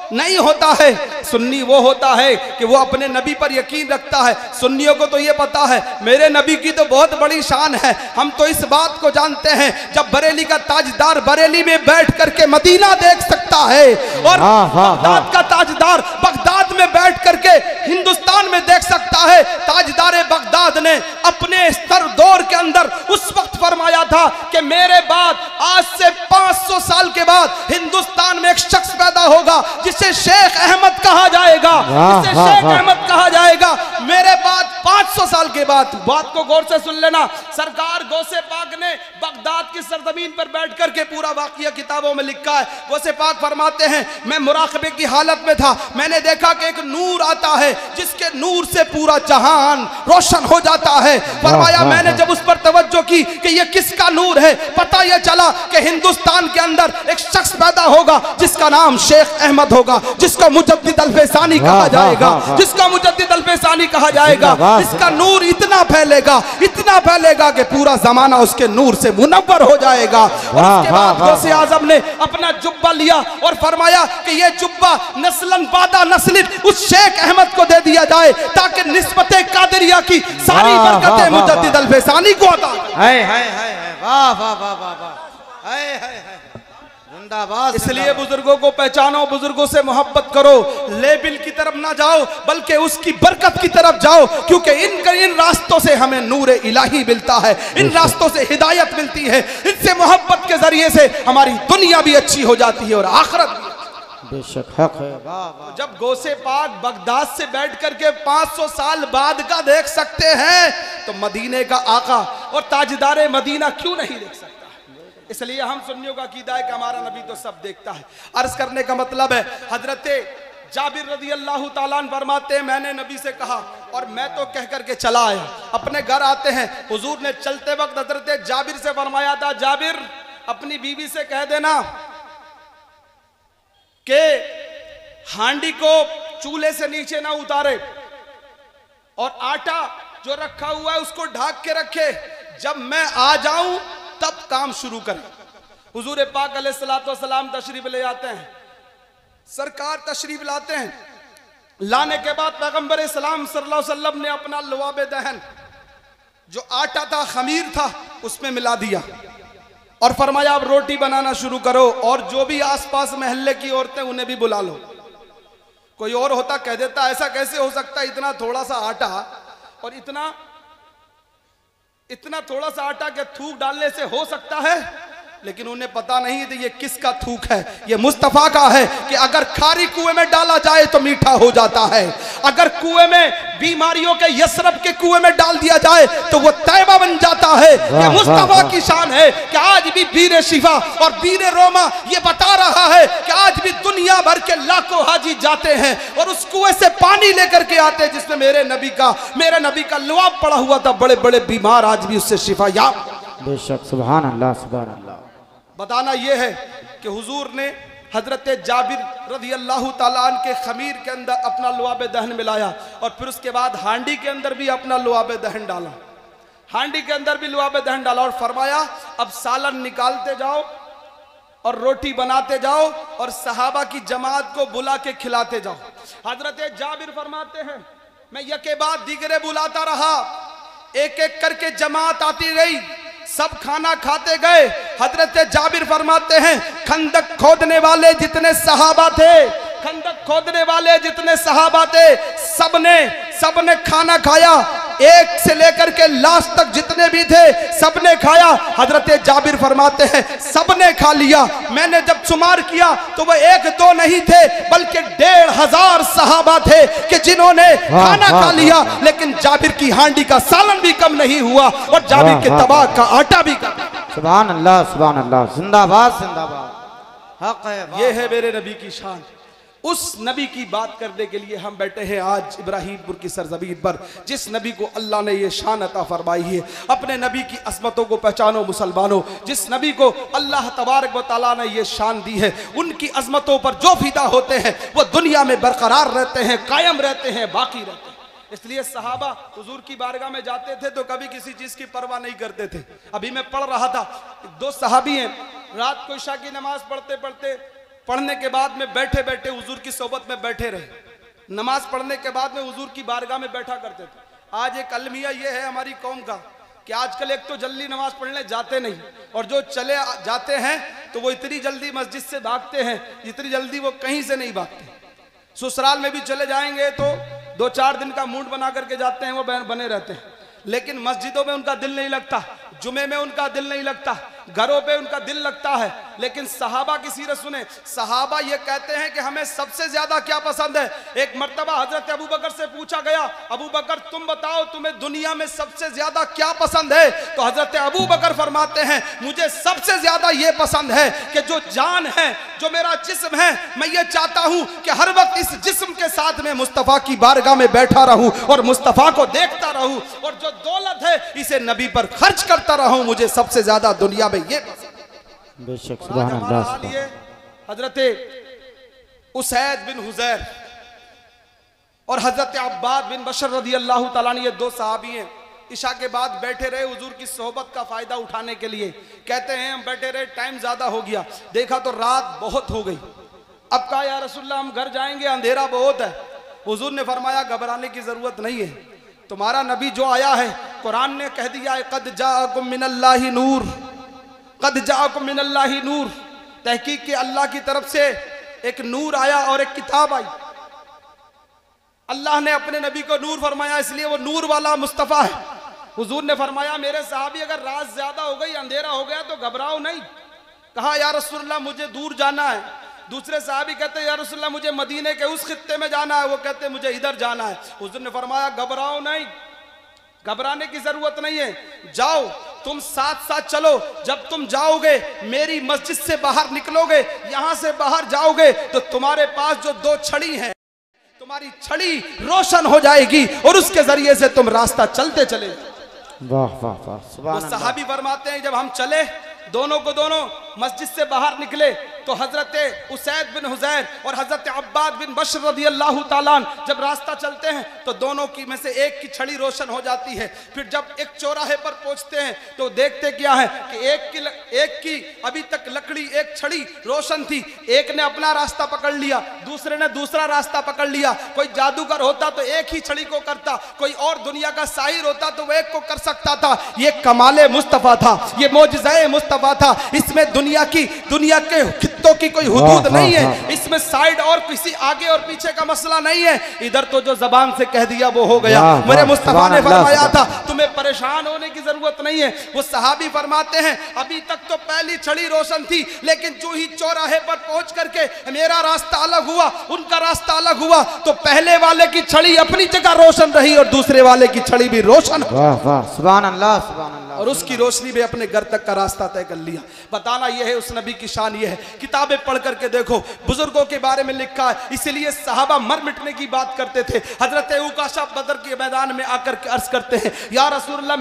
नहीं होता है। सुन्नी वो होता है कि वो अपने नबी पर यकीन रखता है। सुन्नियों को तो ये पता है मेरे नबी की तो बहुत बड़ी शान है। हम तो इस बात को जानते हैं जब बरेली का ताजदार बरेली में बैठ करके मदीना देख सकता है और बगदाद का ताजदार बगदाद में बैठ करके हिंदुस्तान में देख सकता है। ताजदार बगदाद ने अपने स्तर दौर के अंदर उस वक्त फरमाया था कि मेरे बाद आज से 500 साल के बाद हिंदुस्तान में एक शख्स पैदा होगा जिसे शेख अहमद कहा जाएगा, जिसे शेख अहमद कहा जाएगा। मेरे बाद 500 साल के बाद, बात को गौर से सुन लेना, सरकार गौसे पाक ने बगदाद की सरजमीन पर बैठ करके पूरा वाकया किताबों में लिखा है। गौसे पाक फरमाते हैं मैं मुराकबे की हालत में था, मैंने देखा कि एक नूर आता है जिसके नूर से पूरा जहान रोशन हो जाता है। फरमाया मैंने जब उस पर तवज्जो की कि ये किसका नूर है, पता यह चला कि हिंदुस्तान के अंदर एक शख्स पैदा होगा जिसका नाम शेख अहमद होगा, जिसको मुजद्दिद अल्फेसानी कहा जाएगा, जिसका मुजद्दिद अल्फेसानी कहा जाएगा। इसका नूर इतना फैलेगा कि पूरा जमाना उसके नूर से मुनव्वर हो जाएगा। और उसके बाद गौसे आजम ने अपना जुब्बा लिया और फरमाया कि ये जुब्बा नस्लन बादा नस्लिन उस शेख अहमद को दे दिया जाए ताकि निस्बते कादरिया की सारी बरकतें मुजद्दिद अल्फेसानी को अता। वाह वाह वाह वाह वाह। इसलिए बुजुर्गों को पहचानो, बुजुर्गों से मोहब्बत करो, लेबिल की तरफ ना जाओ बल्कि उसकी बरकत की तरफ जाओ, क्योंकि इन रास्तों से हमें नूर इलाही मिलता है, इन रास्तों से हिदायत मिलती है। इनसे मोहब्बत के जरिए से हमारी दुनिया भी अच्छी हो जाती है और आखिरत भी। बेशक हक है। वाह। जब गौसे पाक बगदाद से बैठ करके 500 साल बाद का देख सकते हैं तो मदीने का आका और ताजदार मदीना क्यों नहीं देख सकता? इसलिए हम सुन्नियों का अकीदा है कि हमारा नबी तो सब देखता है। अर्ज करने का मतलब है हजरत जाबिर रज़ी अल्लाह ताला अन्हु फरमाते हैं मैंने नबी से कहा और मैं तो कह करके चला आया। अपने घर आते हैं, हुजूर ने चलते वक्त हजरत जाबिर से फरमाया था जाबिर अपनी बीवी से कह देना कि हांडी को चूल्हे से नीचे ना उतारे और आटा जो रखा हुआ है उसको ढक के रखे, जब मैं आ जाऊं तब काम शुरू करें। हुजूर पाक अलैहिस्सलाम तशरीफ ले आते हैं, सरकार तशरीफ लाते हैं, लाने के बाद पैगंबर इस्लाम सल्लल्लाहु अलैहि वसल्लम ने अपना लवाब दहन जो आटा था खमीर था उसमें मिला दिया और फरमाया अब रोटी बनाना शुरू करो और जो भी आसपास महल्ले की औरतें उन्हें भी बुला लो। कोई और होता कह देता ऐसा कैसे हो सकता है, इतना थोड़ा सा आटा और इतना थोड़ा सा आटा के थूक डालने से हो सकता है, लेकिन उन्हें पता नहीं था ये किसका थूक है, ये मुस्तफा का है कि अगर खारी कुएं में डाला जाए तो मीठा हो जाता है, अगर कुएं में बीमारियों के यसरब के कुएं में डाल दिया जाए तो वो तैबा बन जाता है। ये मुस्तफा की शान है कि आज भी बीरे शिफा और बीरे रोमा ये बता रहा है कि आज भी दुनिया भर के लाखों हाजी जाते हैं और उस कुएं से पानी लेकर के आते हैं जिसमें मेरे नबी का लुआब पड़ा हुआ था। बड़े बड़े बीमार आज भी उससे शिफा याब। बेशक सुभान अल्लाह सुभान अल्लाह। बताना यह है कि हुजूर ने हजरत जाबिर रज़ी अल्लाह ताला अन्हु के खमीर के अंदर अपना लुआब दहन मिलाया और फिर उसके बाद हांडी के अंदर भी अपना लुआब दहन डाला, हांडी के अंदर भी लुआब दहन डाला और फरमाया अब सालन निकालते जाओ और रोटी बनाते जाओ और सहाबा की जमात को बुला के खिलाते जाओ। हजरत जाबिर फरमाते हैं मैं यके बाद दीगरे बुलाता रहा, एक एक करके जमात आती गई, सब खाना खाते गए। हजरत जाबिर फरमाते हैं खंदक खोदने वाले जितने सहाबा थे सबने खाना खाया, एक से लेकर के लास्ट तक जितने भी थे सबने खाया। हजरत जाबिर फरमाते हैं सबने खा लिया। मैंने जब शुमार किया तो वह एक दो नहीं थे बल्कि 1500 सहाबा थे कि जिन्होंने खाना खा लिया, लेकिन जाबिर की हांडी का सालन भी कम नहीं हुआ और जाबिर के तबाक का आटा भी कम। सुभान अल्लाह जिंदाबाद जिंदाबाद। हक है, ये है मेरे नबी की शान। उस नबी की बात करने के लिए हम बैठे हैं आज इब्राहिमपुर की सरजमीन पर, जिस नबी को अल्लाह ने ये शान अता फरमाई है। अपने नबी की अज़मतों को पहचानो मुसलमानों, जिस नबी को अल्लाह तबारक व तआला ने ये शान दी है, उनकी अज़मतों पर जो फिदा होते हैं वो दुनिया में बरकरार रहते हैं, कायम रहते हैं, बाकी रहते हैं। इसलिए सहाबा हुजूर की बारगाह में जाते थे तो कभी किसी चीज की परवाह नहीं करते थे। अभी मैं पढ़ रहा था, दो सहाबी हैं, रात को इशा की नमाज पढ़ने के बाद में बैठे बैठे हुजूर की सोबत में बैठे रहे। नमाज पढ़ने के बाद में हुजूर की बारगाह में बैठा करते थे। आज एक अलमिया ये है हमारी कौम का कि आजकल एक तो जल्दी नमाज पढ़ने जाते नहीं, और जो चले जाते हैं तो वो इतनी जल्दी मस्जिद से भागते हैं, इतनी जल्दी वो कहीं से नहीं भागते। ससुराल में भी चले जाएंगे तो 2-4 दिन का मूड बना करके जाते हैं, वो बने रहते हैं, लेकिन मस्जिदों में उनका दिल नहीं लगता, जुमे में उनका दिल नहीं लगता, घरों पे उनका दिल लगता है। लेकिन सहाबा की सीरत सुने, सहाबा ये कहते हैं कि हमें सबसे ज्यादा क्या पसंद है। एक मर्तबा हजरत अबू बकर से पूछा गया, अबू बकर तुम बताओ तुम्हें दुनिया में सबसे ज्यादा क्या पसंद है। तो हजरत अबू बकर फरमाते हैं मुझे सबसे ज्यादा ये पसंद है कि जो जान है, जो मेरा जिस्म है, मैं ये चाहता हूं कि हर वक्त इस जिस्म के साथ में मुस्तफा की बारगाह में बैठा रहूं और मुस्तफा को देखता रहूं, और जो दौलत है इसे नबी पर खर्च करता रहूं। मुझे सबसे ज्यादा दुनिया में ये बेशक सुभान अल्लाह। हजरत उसैद बिन हुजैर और हजरत अब्बाद बिन बशर रदी अल्लाह तआला अन्हु, ये दो सहाबी हैं, इशा के बाद बैठे रहे हुजूर की सोहबत का फायदा उठाने के लिए। कहते हैं हम बैठे रहे, टाइम ज्यादा हो गया, देखा तो रात बहुत हो गई। अब कहा या रसूलल्लाह हम घर जाएंगे, अंधेरा बहुत है। हुजूर ने फरमाया घबराने की जरूरत नहीं है, तुम्हारा नबी जो आया है, कुरान ने कह दिया है कद जाअकुम मिनल्लाहि नूर, कद जाअकुम मिनल्लाहि नूर, तहकीक के अल्लाह की तरफ से एक नूर आया और एक किताब आई। अल्लाह ने अपने नबी को नूर फरमाया, इसलिए वो नूर वाला मुस्तफ़ा है। हुजूर ने फरमाया मेरे साहबी अगर रात ज्यादा हो गई, अंधेरा हो गया तो घबराओ नहीं। कहा या रसूलल्लाह मुझे दूर जाना है। दूसरे साहबी कहते हैं या रसूलल्लाह मुझे मदीने के उस खित्ते में जाना है, वो कहते मुझे इधर जाना है। हुजूर ने फरमाया घबराओ नहीं, घबराने की जरूरत नहीं है, जाओ तुम साथ साथ चलो। जब तुम जाओगे मेरी मस्जिद से बाहर निकलोगे, यहां से बाहर जाओगे तो तुम्हारे पास जो 2 छड़ी हैं, तुम्हारी छड़ी रोशन हो जाएगी और उसके जरिए से तुम रास्ता चलते चले। वाह वाह वाह सुभान अल्लाह। सहाबी फरमाते हैं जब हम चले, दोनों को दोनों मस्जिद से बाहर निकले तो हजरत उसैद बिन हुजैर और हजरत अब्बाद बिन बशर रदी अल्लाह तआला जब रास्ता चलते हैं तो दोनों की में से एक की छड़ी रोशन हो जाती है। फिर जब एक चौराहे पर पहुंचते हैं तो देखते क्या है कि एक की अभी तक लकड़ी, एक छड़ी रोशन थी, एक ने अपना रास्ता पकड़ लिया, दूसरे ने दूसरा रास्ता पकड़ लिया। कोई जादूगर होता तो एक ही छड़ी को करता, कोई और दुनिया का साहिर होता तो वह एक को कर सकता था। ये कमाले मुस्तफा था, ये मौजज़ाए मुस्तफा था। इसमें दुनिया के खित्तों की कोई हुदूद नहीं है, इसमें साइड और किसी आगे और पीछे का मसला नहीं है। इधर तो जो जबान से कह दिया वो हो गया। मेरे मुस्तफा ने फरमाया था तुम्हें परेशान होने की जरूरत नहीं है। वो सहाबी फरमाते हैं अभी तक तो पहली छड़ी रोशन थी, लेकिन जो ही चौराहे पर पहुंच करके मेरा रास्ता अलग हुआ, उनका रास्ता अलग हुआ, तो पहले वाले की छड़ी अपनी जगह रोशन रही और दूसरे वाले की छड़ी भी रोशन। वाह वाह सुभान अल्लाह सुभान अल्लाह। और उसकी रोशनी में अपने घर तक का रास्ता तय कर लिया। बताना यह है उस नबी की शान यह है। किताबें पढ़ करके देखो, बुजुर्गों के बारे में लिखा है, इसीलिए सहाबा मर मिटने की बात करते थे। हजरत उकाशा बदर के मैदान में आकर के अर्ज करते हैं या रसूलल्लाह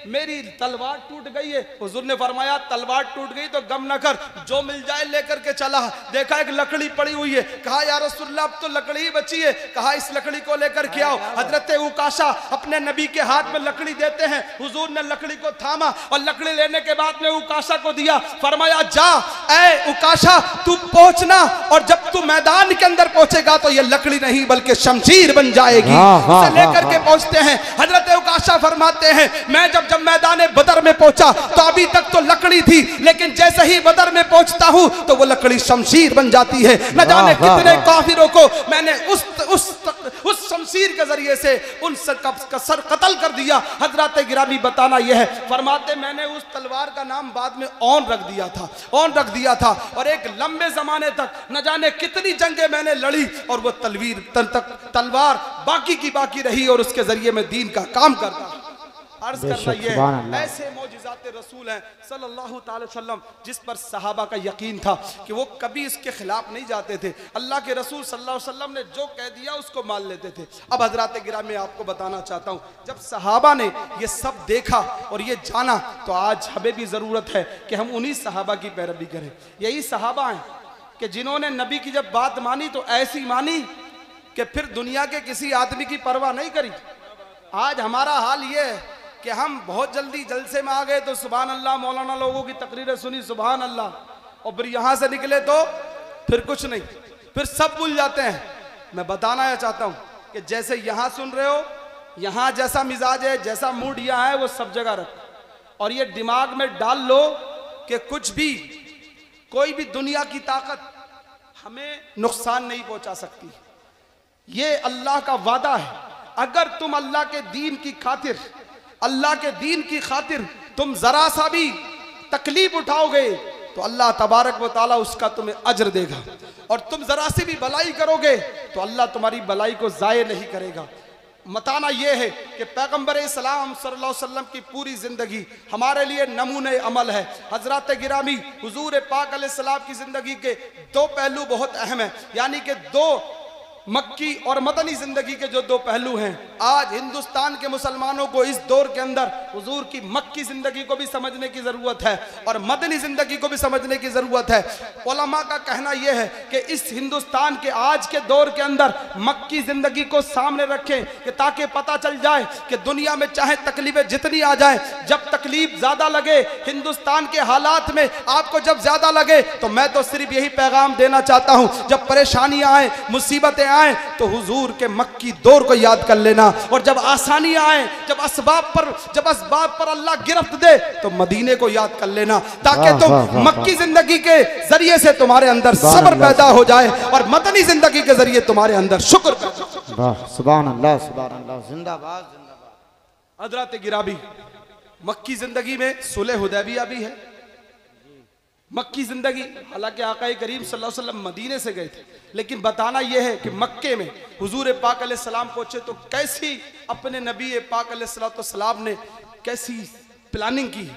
मेरी तलवार टूट गई है। हुजूर ने फरमाया तलवार टूट गई तो गम न कर, जो मिल जाए लेकर के चला। देखा एक लकड़ी पड़ी हुई है, कहा या रसूलल्लाह अब तो लकड़ी ही बची है। कहा इस लकड़ी को लेकर के आओ। हजरत उकाशा अपने नबी के हाथ में लकड़ी देते हैं। हुजूर ने लकड़ी को थामा और लकड़ी लेने के बाद में उकाशा को दिया। फरमाया जा ऐ उकाशा तू पहुंचना, और जब तू मैदान के अंदर पहुंचेगा तो ये लकड़ी नहीं बल्कि शमशीर बन जाएगी। उसे लेकर के पहुंचते हैं। हजरत उकाशा फरमाते हैं मैं जब मैदान बदर में पहुंचा तो अभी तक तो लकड़ी थी, लेकिन जैसे ही बदर में पहुंचता हूं तो वो लकड़ी शमशीर बन जाती है। न जाने कितने काफिरों को मैंने उस शमशीर के जरिए से उन का सर कत्ल कर दिया। हजरत गिरामी बताना यह है, फरमाते मैंने उस तलवार का नाम बाद में ऑन रख दिया था और एक लंबे जमाने तक न जाने कितनी जंगें मैंने लड़ी और वो तलवार बाकी की बाकी रही और उसके जरिए में दीन का काम करता। अर्ज करना यह है, ऐसे मौजिज़ात रसूल हैं सल्लल्लाहु अलैहि वसल्लम जिस पर सहाबा का यकीन था कि वो कभी इसके खिलाफ नहीं जाते थे। अल्लाह के रसूल सल्लल्लाहु अलैहि वसल्लम ने जो कह दिया उसको मान लेते थे। अब हजरात गिरामी आपको बताना चाहता हूँ, जब सहाबा ने ये सब देखा और ये जाना तो आज हमें भी ज़रूरत है कि हम उन्हीं सहाबा की पैरवी करें। यही सहाबा हैं कि जिन्होंने नबी की जब बात मानी तो ऐसी मानी कि फिर दुनिया के किसी आदमी की परवाह नहीं करी। आज हमारा हाल ये है कि हम बहुत जल्दी जलसे में आ गए तो सुभान अल्लाह, मौलाना लोगों की तकरीरें सुनी सुभान अल्लाह, और फिर यहाँ से निकले तो फिर कुछ नहीं, फिर सब भूल जाते हैं। मैं बताना चाहता हूँ कि जैसे यहाँ सुन रहे हो, यहाँ जैसा मिजाज है, जैसा मूड यहाँ है, वो सब जगह रखो और ये दिमाग में डाल लो कि कुछ भी, कोई भी दुनिया की ताकत हमें नुकसान नहीं पहुंचा सकती। ये अल्लाह का वादा है, अगर तुम अल्लाह के दीन की खातिर, अल्लाह के दीन की खातिर तुम जरा सा भी तकलीफ उठाओगे तो अल्लाह तबारक व तआला उसका तुम्हें अज्र देगा, और तुम जरा सी भी भलाई करोगे तो अल्लाह तुम्हारी भलाई को ज़ाये नहीं करेगा। बताना यह है कि पैगंबर इस्लाम सल्लल्लाहु अलैहि वसल्लम की पूरी जिंदगी हमारे लिए नमूने अमल है। हजरत गिरामी हुजूर पाक अलैहिस्सलाम की जिंदगी के दो पहलू बहुत अहम है, यानी कि दो मक्की और मदनी जिंदगी के जो दो पहलू हैं, आज हिंदुस्तान के मुसलमानों को इस दौर के अंदर हुजूर की मक्की जिंदगी को भी समझने की जरूरत है और मदनी जिंदगी को भी समझने की जरूरत है। उलमा का कहना यह है कि इस हिंदुस्तान के आज के दौर के अंदर मक्की जिंदगी को सामने रखें कि ताकि पता चल जाए कि दुनिया में चाहे तकलीफें जितनी आ जाए, जब तकलीफ ज्यादा लगे हिंदुस्तान के हालात में, आपको जब ज्यादा लगे तो मैं तो सिर्फ यही पैगाम देना चाहता हूं, जब परेशानियां आए, मुसीबतें आए तो हुजूर के मक्की दौर को याद कर लेना, और जब आसानियां आए, जब असबाब पर अल्लाह गिरफ्त दे तो मदीने को याद कर लेना, ताकि तुम मक्की जिंदगी के जरिए से तुम्हारे अंदर सब्र पैदा हो जाए और मदनी जिंदगी के जरिए तुम्हारे अंदर शुक्र पैदा हो। सुभान अल्लाह, सुभान अल्लाह, जिंदाबाद जिंदाबाद। हजरत गिरामी, मक्की जिंदगी में सुलह हुदैबिया भी है, मक्की जिंदगी, हालांकि आका करीम सल्लल्लाहु अलैहि वसल्लम मदीने से गए थे, लेकिन बताना यह है कि मक्के में हुजूर पाक अलैहिस्सलाम पहुंचे तो कैसी अपने नबी पाक अलैहिस्सलाम ने कैसी प्लानिंग की।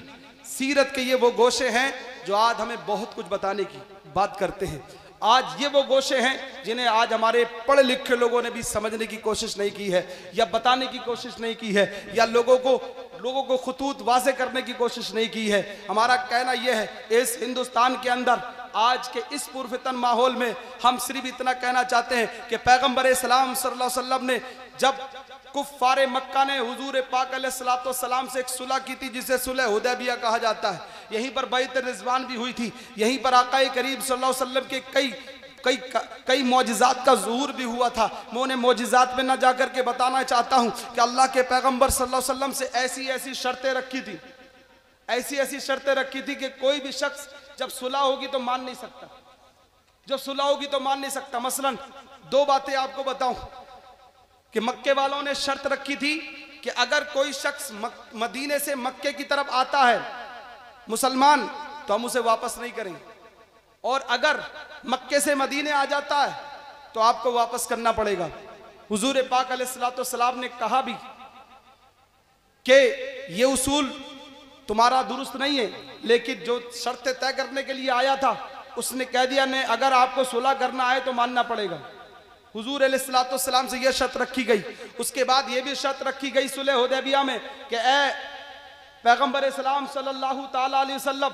सीरत के ये वो गोशे हैं जो आज हमें बहुत कुछ बताने की बात करते हैं। आज ये वो गोशे हैं जिन्हें आज हमारे पढ़े लिखे लोगों ने भी समझने की कोशिश नहीं की है या बताने की कोशिश नहीं की है या लोगों को खुतूत वाज़े करने की कोशिश नहीं की है। हमारा कहना यह है, इस हिंदुस्तान के अंदर आज के इस पुरफितन माहौल में हम सिर्फ इतना कहना चाहते हैं कि पैगंबर इस्लाम सल्लल्लाहु अलैहि वसल्लम ने जब कुफ्फारे मक्का ने हुजूर पाक अलैहिस्सलाम से एक सुलह की थी जिसे सुलह हुदैबिया कहा जाता है, यहीं पर बैत रिज़वान भी हुई थी, यहीं पर आका करीम सल्लल्लाहु अलैहि वसल्लम के कई मौजिज़ात का ज़ुहूर भी हुआ था। मैं उन्हें मौजिज़ात में न जाकर के बताना चाहता हूँ कि अल्लाह के पैगंबर सल्लल्लाहु अलैहि वसल्लम से ऐसी ऐसी शर्तें रखी थी, ऐसी ऐसी शर्तें रखी थी कि कोई भी शख्स जब सुलह होगी तो मान नहीं सकता, जब सुलह होगी तो मान नहीं सकता। मसलन दो बातें आपको बताऊं कि मक्के वालों ने शर्त रखी थी कि अगर कोई शख्स मदीने से मक्के की तरफ आता है मुसलमान तो हम उसे वापस नहीं करेंगे, और अगर मक्के से मदीने आ जाता है तो आपको वापस करना पड़ेगा। हुजूर पाक अलैहिस्सलाम ने कहा भी कि ये उसूल तुम्हारा दुरुस्त नहीं है, लेकिन जो शर्तें तय करने के लिए आया था उसने कह दिया नहीं, अगर आपको सुलह करना है तो मानना पड़ेगा। हुजूर अलैहिस्सलाम से यह शर्त रखी गई। उसके बाद यह भी शर्त रखी गई सुलह हुदैबिया में कि ए पैगंबर इस्लाम सल्लल्लाहु ताला अलैहि वसल्लम,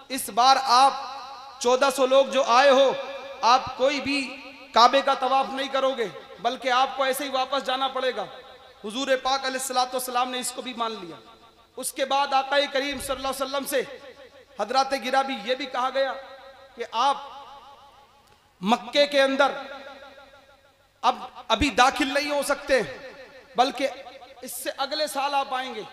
इस बार आप 1400 लोग जो आए हो, आप कोई भी काबे का तवाफ नहीं करोगे, बल्कि आपको ऐसे ही वापस जाना पड़ेगा। हुजूर पाक अलैहिस्सलाम ने इसको भी मान लिया। उसके बाद आका करीम सल्लल्लाहु अलैहि वसल्लम से हजरत गिरामी ये भी कहा गया कि आप मक्के के अंदर अब अभी दाखिल नहीं हो सकते, बल्कि इससे अगले साल आप आएंगे।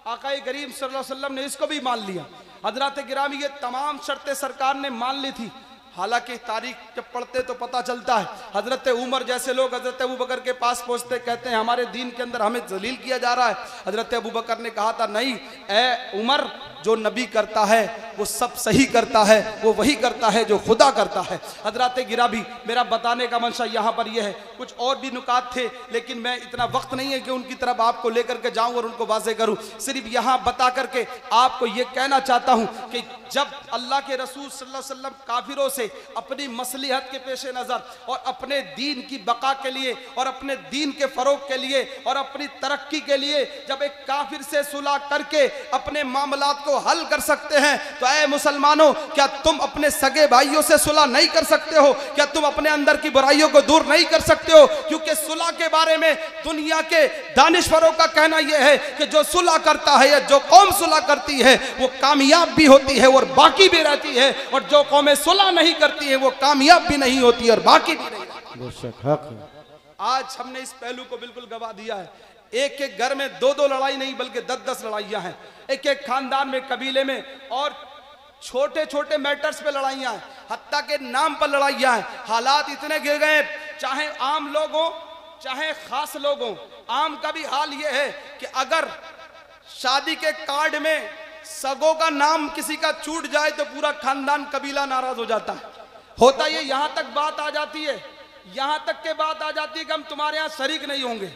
आका करीम सल्लल्लाहु अलैहि वसल्लम ने इसको भी मान लिया। हजरत गिरामी ये तमाम शर्तें सरकार ने मान ली थी। हालांकि तारीख जब पढ़ते तो पता चलता है, हजरत उमर जैसे लोग हजरत अबू बकर के पास पहुंचते, कहते हैं हमारे दीन के अंदर हमें जलील किया जा रहा है। हजरत अबू बकर ने कहा था नहीं, ए उमर, जो नबी करता है वो सब सही करता है, वो वही करता है जो खुदा करता है। हजरात गिरामी, मेरा बताने का मंशा यहाँ पर यह है, कुछ और भी नुकात थे लेकिन मैं इतना वक्त नहीं है कि उनकी तरफ आपको लेकर के जाऊँ और उनको वाज़ेह करूँ। सिर्फ यहाँ बता करके आपको ये कहना चाहता हूँ कि जब अल्लाह के रसूल सल्लल्लाहु अलैहि वसल्लम काफिरों से अपनी मसलिहत के पेश नज़र और अपने दीन की बका के लिए और अपने दीन के फ़रोग के लिए और अपनी तरक्की के लिए जब एक काफिर से सुलह करके अपने मामलात को हल कर सकते हैं, तो ऐ मुसलमानों, क्या तुम अपने सगे भाइयों से सुलह नहीं कर सकते हो? क्या तुम अपने अंदर की बुराइयों को दूर नहीं कर सकते हो? क्योंकि सुलह के बारे में दुनिया के दानिशवरों का कहना यह है कि जो सुलह करता है या जो कौम सुलह करती है वो कामयाब भी होती है और बाकी भी रहती है, और जो कौमें सुलह नहीं करती है वो कामयाब भी नहीं होती और बाकी भी नहीं रहती। बेशक हक है। आज हमने इस पहलू को बिल्कुल गवा दिया है। एक एक घर में दो दो लड़ाई नहीं बल्कि 10-10 लड़ाइयां हैं, एक एक खानदान में, कबीले में, और छोटे छोटे मैटर्स पे लड़ाइयां हैं, हत्ता के नाम पर लड़ाइयां हैं। हालात इतने गिर गए, चाहे आम लोग हो चाहे खास लोग हो। आम का भी हाल ये है कि अगर शादी के कार्ड में सगों का नाम किसी का छूट जाए तो पूरा खानदान कबीला नाराज हो जाता है। होता ये यहाँ तक बात आ जाती है, यहाँ तक के बात आ जाती है कि हम तुम्हारे यहाँ शरीक नहीं होंगे।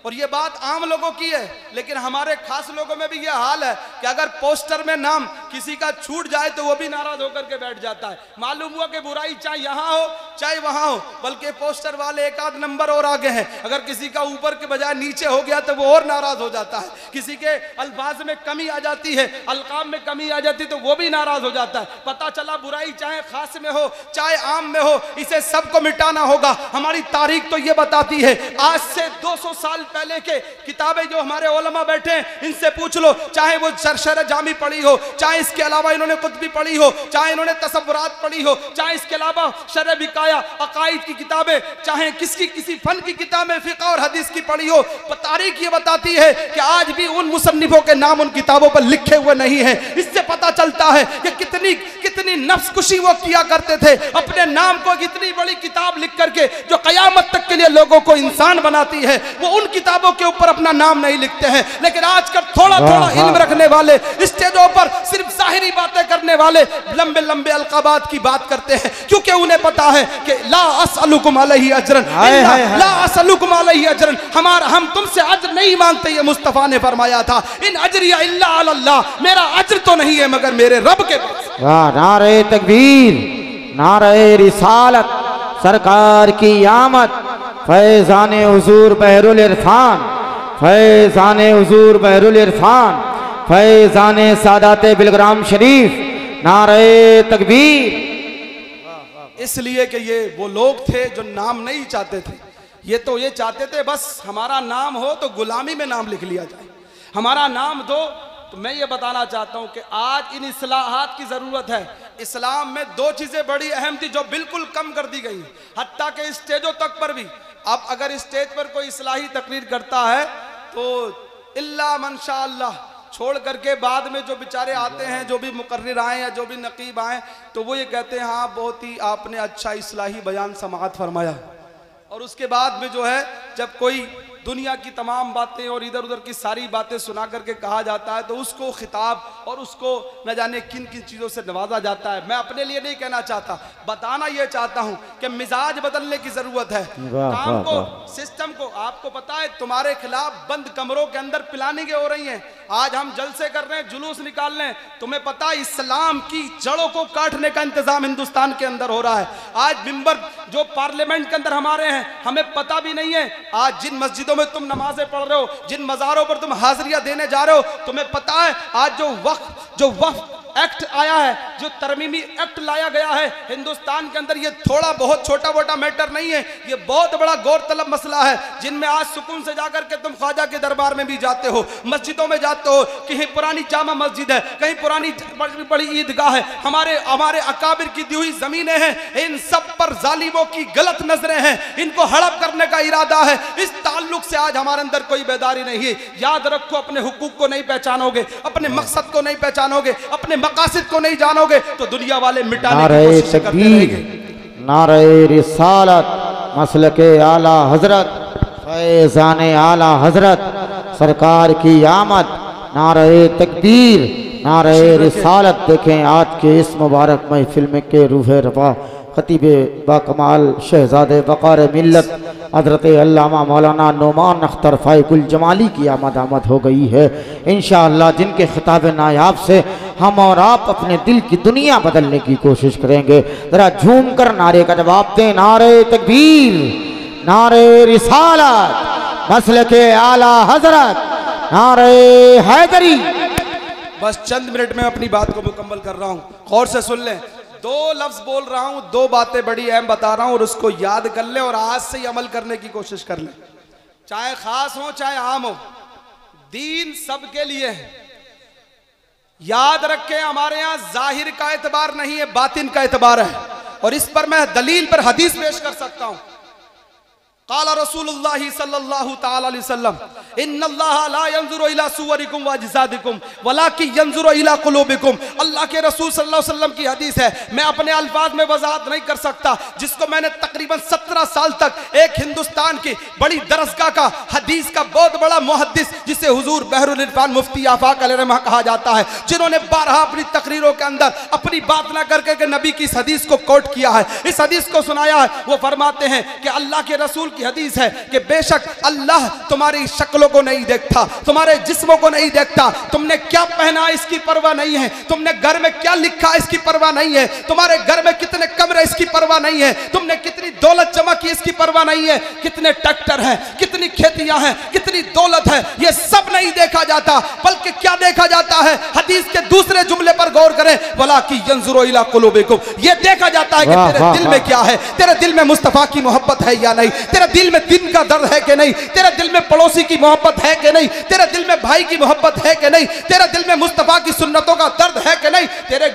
और ये बात आम लोगों की है, लेकिन हमारे खास लोगों में भी ये हाल है कि अगर पोस्टर में नाम किसी का छूट जाए तो वो भी नाराज होकर के बैठ जाता है। मालूम हुआ कि बुराई चाहे यहाँ हो चाहे वहाँ हो, बल्कि पोस्टर वाले एक आध नंबर और आगे हैं। अगर किसी का ऊपर के बजाय नीचे हो गया तो वो और नाराज हो जाता है। किसी के अल्फाज में कमी आ जाती है, अलकाम में कमी आ जाती तो वो भी नाराज हो जाता है। पता चला बुराई चाहे खास में हो चाहे आम में हो, इसे सबको मिटाना होगा। हमारी तारीख तो ये बताती है, आज से 200 साल पहले के किताबें जो हमारे उलमा बैठे हैं इनसे पूछ लो, चाहे वो शरह जामी पढ़ी हो, चाहे इसके अलावा इन्होंने कुतुबी पढ़ी हो, चाहे इन्होंने तसव्वुरात पढ़ी हो, चाहे इसके अलावा शरह बिकाया अकाईद की किताबें, चाहे किसी फन की किताबें फिक़्ह और हदीस की पढ़ी हो, तारीख ये बताती है कि आज भी उन मुसन्निफों के नाम उन किताबों पर लिखे हुए नहीं है। इससे पता चलता है कि कितनी नफ्सकुशी वो किया करते थे, अपने नाम को इतनी बड़ी किताब लिख करके जो कयामत तक के लिए लोगों को इंसान बनाती है, वो उन किताबों के ऊपर अपना नाम नहीं लिखते हैं। लेकिन आजकल थोड़ा थोड़ा इल्म रखने वाले, स्टेजों पर सिर्फ जाहिरी बातें करने वाले लंबे लंबे अलकाबात की बात करते हैं, क्योंकि उन्हें पता है कि ला असअलुकुम अलैहि अजरन, ला असअलुकुम अलैहि अजरन, हम तुमसे अज्र नहीं मांगते। ये मुस्तफा ने फरमाया था, इन अजरिया इल्ला अल्लाह, मेरा अज्र तो नहीं है मगर मेरे रब के पास। नारे तकबीर, नारे रिसालत, सरकार की आमद, फैज़ाने हुजूर बहरुल इरफान, फैज़ाने हुजूर बहरुल इरफान, फैज़ाने सादाते बिलग्राम शरीफ, नारे तकबीर। इसलिए कि ये वो लोग थे जो नाम नहीं चाहते थे, ये तो ये चाहते थे बस हमारा नाम हो तो गुलामी में नाम लिख लिया जाए, हमारा नाम दो। तो मैं ये बताना चाहता हूँ कि आज इन इस्लाहात की ज़रूरत है। इस्लाम में दो चीज़ें बड़ी अहम थी जो बिल्कुल कम कर दी गई, हत्ता के स्टेजों तक पर भी। अब अगर स्टेज पर कोई इस्लाही तकरीर करता है तो इल्ला माशाअल्लाह छोड़ करके बाद में जो बेचारे आते हैं, जो भी मुकर्रिर आए या जो भी नकीब आए, तो वो ये कहते हैं हाँ बहुत ही आपने अच्छा इस्लाही बयान समाअत फरमाया। और उसके बाद में जो है जब कोई दुनिया की तमाम बातें और इधर उधर की सारी बातें सुना करके कहा जाता है तो उसको खिताब और उसको न जाने किन किन चीज़ों से नवाजा जाता है। मैं अपने लिए नहीं कहना चाहता, बताना ये चाहता हूँ कि मिजाज बदलने की ज़रूरत है, काम को, सिस्टम को। आपको पता है तुम्हारे खिलाफ बंद कमरों के अंदर प्लानिंगें हो रही हैं। आज हम जलसे कर रहे हैं, जुलूस निकाल रहे हैं, तुम्हें पता है इस्लाम की जड़ों को काटने का इंतजाम हिंदुस्तान के अंदर हो रहा है। आज मिंबर जो पार्लियामेंट के अंदर हमारे हैं, हमें पता भी नहीं है आज जिन मस्जिदों में तुम नमाजें पढ़ रहे हो, जिन मज़ारों पर तुम हाजिरियां देने जा रहे हो, तुम्हें पता है आज जो वक्फ एक्ट आया है, जो तरमीमी एक्ट लाया गया है हिंदुस्तान के अंदर, ये थोड़ा बहुत छोटा मोटा मैटर नहीं है, ये बहुत बड़ा गौरतलब मसला है। जिनमें आज सुकून से जाकर के तुम ख्वाजा के दरबार में भी जाते हो, मस्जिदों में जाते हो, कहीं पुरानी जामा मस्जिद है, कहीं पुरानी बड़ी ईदगाह है, हमारे अकाबिर की दी हुई जमीनें हैं, इन सब पर जालिमों की गलत नजरें हैं, इनको हड़प करने का इरादा है। इस ताल्लुक से आज हमारे अंदर कोई बेदारी नहीं है। याद रखो, अपने हुकूक को नहीं पहचानोगे, अपने मकसद को नहीं पहचानोगे, अपने मकासिद को नहीं जानोगे तो दुनिया वाले मिटाने की कोशिश करते रहेंगे। नारे रिसालत, मसलके आला हजरत, फैज़ाने आला हजरत, सरकार की आमद, नारे तकबीर, नारे रिसालत देखें आज के इस मुबारक महफिल में के रूह रवा खतीब बाकमाल शहजादे वक़ार मिल्लत हज़रत अल्लामा मौलाना नोमान अख्तर फ़ाइकुल जमाली की आमद हो गई है। इंशाअल्लाह जिनके खिताब नायाब से हम और आप अपने दिल की दुनिया बदलने की कोशिश करेंगे। ज़रा झूम कर नारे का जवाब दें। नारे तकबीर, नारे रिसालत, मसलके आला हज़रत, नारे हैदरी। बस चंद मिनट में अपनी बात को मुकम्मल कर रहा हूँ, गौर से सुन लें। दो लफ्ज बोल रहा हूं, दो बातें बड़ी अहम बता रहा हूं और उसको याद कर ले और आज से ही अमल करने की कोशिश कर ले। चाहे खास हो चाहे आम हो, दीन सबके लिए है। याद रखें, हमारे यहां जाहिर का एतबार नहीं है, बातिन का एतबार है। और इस पर मैं दलील पर हदीस पेश कर सकता हूं। क़ाला रसूलुल्लाह सल्लल्लाहु तआला अलैहि वसल्लम इन्नल्लाह ला यंजुरु इला सुवरिकुम व अजसादिकुम वलाकिन यंजुरु इला कुलूबिकुम। अल्लाह के रसूल सल्लल्लाहु अलैहि वसल्लम की हदीस है, मैं अपने अल्फाज में वजाहत नहीं कर सकता, जिसको मैंने तकरीबन 17 साल तक एक हिंदुस्तान की बड़ी दरसगाह का हदीस का बहुत बड़ा मुहद्दिस, जिसे हुजूर बहरुल इरफान मुफ्ती आफाक अलैहिर्रहमा कहा जाता है, जिन्होंने 12 अपनी तकरीरों के अंदर अपनी बात ना करके के नबी की इस हदीस को कोट किया है, इस हदीस को सुनाया है। वो फरमाते हैं कि अल्लाह के रसूल की हदीस है कि बेशक अल्लाह तुम्हारी शक्लों को नहीं देखता, तुम्हारे जिस्मों को नहीं देखता, तुमने क्या पहना इसकी परवाह नहीं है, तुमने घर में क्या लिखा इसकी परवाह नहीं है, तुम्हारे घर में कितने कमरे इसकी परवाह नहीं है, तुमने कितनी दौलत जमा की इसकी परवाह नहीं है, कितने ट्रैक्टर हैं, कितनी खेतियां हैं, कितनी दौलत है, ये सब नहीं देखा जाता। बल्कि क्या देखा जाता है, हदीस के दूसरे जुमले पर गौर करें, वलाकि यंजुरु इला कुलूबिकुम, ये देखा जाता है कि तेरे दिल में क्या है, तेरे दिल में मुस्तफा की मोहब्बत है या नहीं, तेरे दिल में दिन का दर्द है कि नहीं, तेरे दिल में पड़ोसी की मोहब्बत है कि नहीं, तेरे दिल में भाई की मोहब्बत है कि नहीं, तेरे दिल में मुस्तफा की सुन्नतों का दर्द है कि नहीं, तेरे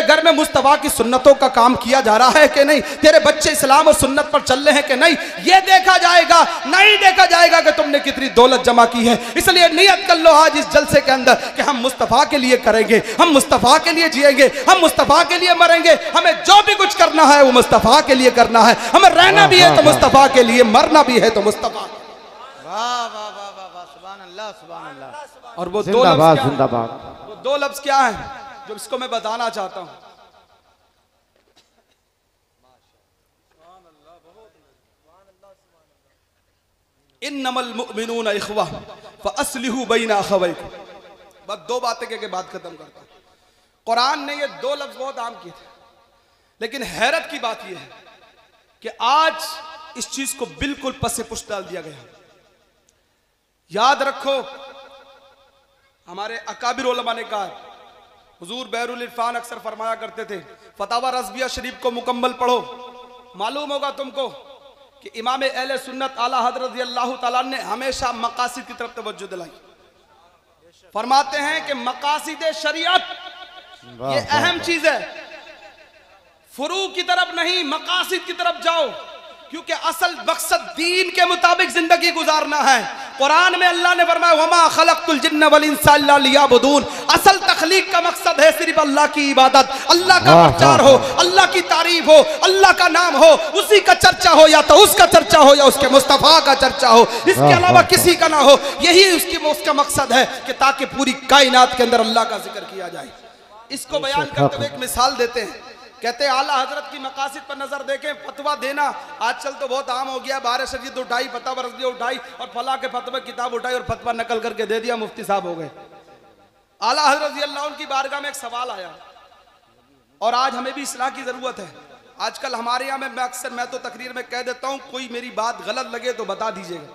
घर में मुस्तफा की सुन्नतों का काम किया जा रहा है कि नहीं, तेरे बच्चे इस्लाम और सुन्नत पर चल रहे हैं कि नहीं, ये देखा जाएगा। नहीं देखा जाएगा कि तुमने कितनी दौलत जमा की है। इसलिए नियत कर लो आज इस जलसे के अंदर कि हम मुस्तफा के लिए करेंगे, हम मुस्तफा के लिए जिएंगे, हम मुस्तफा के लिए मरेंगे, हमें जो भी कुछ करना है वो मुस्तफा के लिए करना है, हमें रहना भी है तो मुस्तफा के लिए, मरना भी है तो मुस्तफा। वाह वाह वाह वाह, सुभान अल्लाह सुभान अल्लाह। और वो दो लफ्ज क्या है जो इसको मैं बताना चाहता हूं। इन्नमल मुअमिनूना इख्वा फअस्लिहू बैना अखवैकुम। बस दो बातें के बाद खत्म करता हूं। कुरान ने ये दो लफ्ज बहुत आम किए थे, लेकिन हैरत की बात यह है कि आज इस चीज को बिल्कुल पसे पुश डाल दिया गया। याद रखो, हमारे अकाबिर उलमा ने कहा, हुजूर बहरुल इरफान अक्सर फरमाया करते थे, फतावा रज़विया शरीफ को मुकम्मल पढ़ो, मालूम होगा तुमको कि इमाम अहले सुन्नत आला हज़रत रज़ियल्लाहु ताला ने हमेशा मकासिद की तरफ तवज्जो दिलाई। फरमाते हैं कि मकासिद शरीयत ये अहम चीज है, फुरू की तरफ नहीं, मकासिद की तरफ जाओ, क्योंकि असल मकसद दीन के मुताबिक जिंदगी गुजारना है। कुरान में अल्लाह ने फरमाया वमा खलक़तुल जिन्न वल इंसा इल्ला लियअबुदून। असल तख्लीक का मकसद है सिर्फ अल्लाह की इबादत, अल्लाह का प्रचार हो, अल्लाह की तारीफ हो, अल्लाह का नाम हो, उसी का चर्चा हो, या तो उसका चर्चा हो या उसके मुस्तफा का चर्चा हो, इसके अलावा किसी का ना हो। यही उसका मकसद है कि ताकि पूरी कायनात के अंदर अल्लाह का जिक्र किया जाए। इसको बयान करते हुए एक मिसाल देते हैं, कहते हैं आला हजरत की मकासिद पर नजर देखें। फतवा देना आजकल तो बहुत आम हो गया, बारह शरीयत उठाई, फतवा रज़विया उठाई और फला के फतवे किताब उठाई और फतवा नकल करके दे दिया, मुफ्ती साहब हो गए। आला हजरत रज़ियल्लाहु अन्हु की बारगाह में एक सवाल आया और आज हमें भी इस्लाह की जरूरत है। आजकल हमारे यहाँ मैं तो तकरीर में कह देता हूँ, कोई मेरी बात गलत लगे तो बता दीजिएगा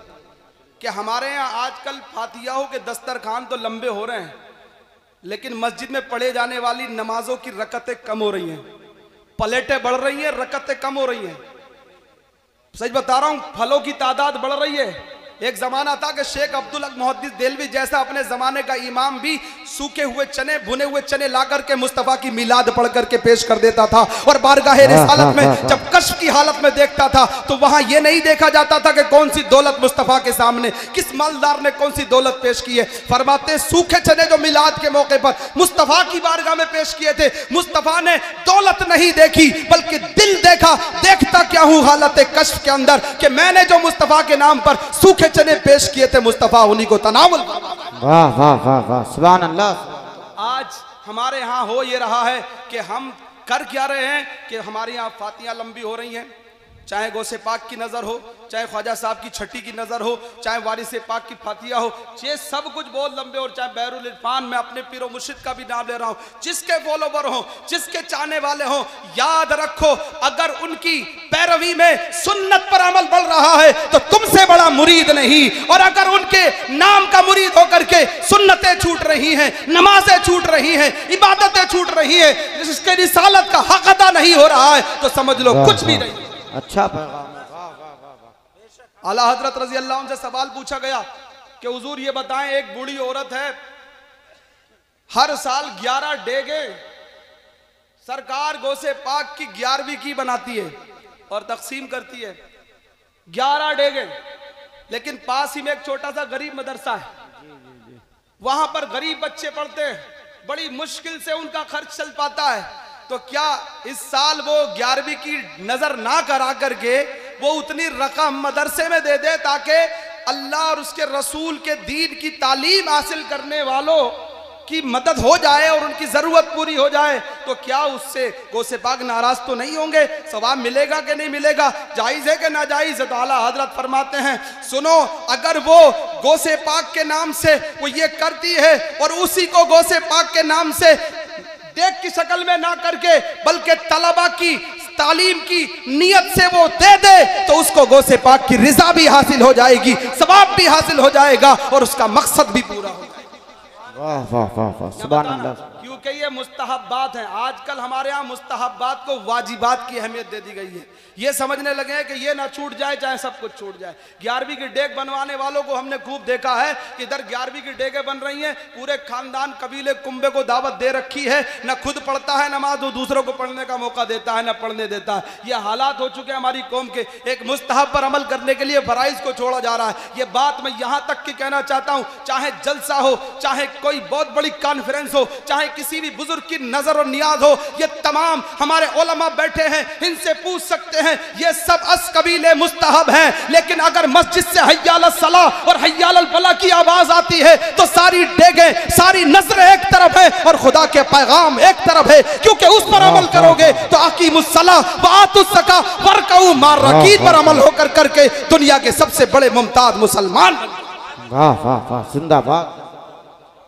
कि हमारे यहाँ आजकल फातिहाओं के दस्तरखान तो लंबे हो रहे हैं, लेकिन मस्जिद में पढ़े जाने वाली नमाजों की रकतें कम हो रही हैं, प्लेटें बढ़ रही हैं, रकतें कम हो रही हैं। सच बता रहा हूं, फलों की तादाद बढ़ रही है। एक जमाना था कि शेख अब्दुल हक मुहद्दिस देलवी जैसा अपने जमाने का इमाम भी सूखे हुए चने, भुने हुए चने ला करके मुस्तफा की मिलाद पढ़ करके पेश कर देता था, और बारगाहे रिसालत में जब कश्फ की हालत में देखता था तो वहां यह नहीं देखा जाता था कि कौन सी दौलत मुस्तफा के सामने, किस मालदार ने कौन सी दौलत पेश की है। फरमाते सूखे चने जो मिलाद के मौके पर मुस्तफा की बारगाह में पेश किए थे, मुस्तफा ने दौलत नहीं देखी बल्कि दिल देखा। देखता क्या हूं हालत कश्फ के अंदर कि मैंने जो मुस्तफा के नाम पर सूखे चने पेश किए थे, मुस्तफा उन्हीं को तनावुल। वाह वाह वाह वाह, सुभान अल्लाह। आज हमारे यहाँ हो ये रहा है कि हम कर क्या रहे हैं कि हमारे यहाँ फातियाँ लंबी हो रही हैं, चाहे गौसे पाक की नज़र हो, चाहे ख्वाजा साहब की छठी की नज़र हो, चाहे वारिस पाक की फातिया हो, ये सब कुछ बहुत लंबे, और चाहे बहरुल इरफान में अपने पीरो मुर्शिद का भी नाम ले रहा हूँ, जिसके फॉलोवर हो, जिसके चाहने वाले हो, याद रखो अगर उनकी पैरवी में सुन्नत पर अमल बढ़ रहा है तो तुमसे बड़ा मुरीद नहीं, और अगर उनके नाम का मुरीद होकर के सुन्नतें छूट रही हैं, नमाजें छूट रही हैं, इबादतें छूट रही है, जिसके रिसालत का हक अदा नहीं हो रहा है तो समझ लो कुछ भी नहीं। अच्छा पैगाम है। आला हजरत रजी अल्लाह अन्हु से सवाल पूछा गया कि हुजूर ये बताएं, एक बूढ़ी औरत है, हर साल 11 डेगे सरकार गौसे पाक की 11वीं की बनाती है और तकसीम करती है, 11 डेगे, लेकिन पास ही में एक छोटा सा गरीब मदरसा है, वहां पर गरीब बच्चे पढ़ते हैं, बड़ी मुश्किल से उनका खर्च चल पाता है, तो क्या इस साल वो 11वीं की नजर ना करा करके वो उतनी रकम मदरसे में दे दे ताकि अल्लाह और उसके रसूल के दीन की तालीम हासिल करने वालों की मदद हो जाए और उनकी जरूरत पूरी हो जाए, तो क्या उससे गौसे पाक नाराज तो नहीं होंगे? सवाब मिलेगा कि नहीं मिलेगा, जायज है कि नाजायज है? तो आला हजरत फरमाते हैं, सुनो, अगर वो गौसे पाक के नाम से वो ये करती है और उसी को गौसे पाक के नाम से देख की शक्ल में ना करके बल्कि तलबा की तालीम की नियत से वो दे दे तो उसको गौसे पाक की रिजा भी हासिल हो जाएगी, सवाब भी हासिल हो जाएगा और उसका मकसद भी पूरा हो जाएगा। वाह वाह वाह वाह, सुभान अल्लाह। क्योंकि ये मुस्तहब्बात हैं, आजकल हमारे यहाँ मुस्तहब्बात को वाजिबात की अहमियत दे दी गई है, ये समझने लगे हैं कि ये ना छूट जाए चाहे सब कुछ छूट जाए। 11वीं की डेग बनवाने वालों को हमने खूब देखा है कि इधर 11वीं की डेगें बन रही हैं, पूरे खानदान कबीले कुंबे को दावत दे रखी है, ना खुद पढ़ता है नमाज, वो दूसरों को पढ़ने का मौका देता है, ना पढ़ने देता है। ये हालात हो चुके हैं हमारी कौम के, एक मुस्तहब पर अमल करने के लिए फराइज को छोड़ा जा रहा है। ये बात मैं यहाँ तक की कहना चाहता हूँ, चाहे जलसा हो, चाहे कोई बहुत बड़ी कॉन्फ्रेंस हो, चाहे किसी भी बुजुर्ग की नजर और नियाज हो, ये तमाम हमारे उलमा बैठे हैं, इनसे पूछ सकते हैं, ये सब अस कबीले मुस्तहब हैं, लेकिन अगर मस्जिद से हय्या अल सलाह और हय्या अल फलाह की आवाज आती है तो सारी डेगें, सारी नजरें एक तरफ है और खुदा के पैगाम एक तरफ है, क्योंकि उस पर अमल करोगे तो अकीमुस सलाह व आतुस ज़का वरकऊ मार रकीब पर अमल होकर करके दुनिया के सबसे बड़े मुमताज मुसलमान। वाह वाह वाह, जिंदाबाद।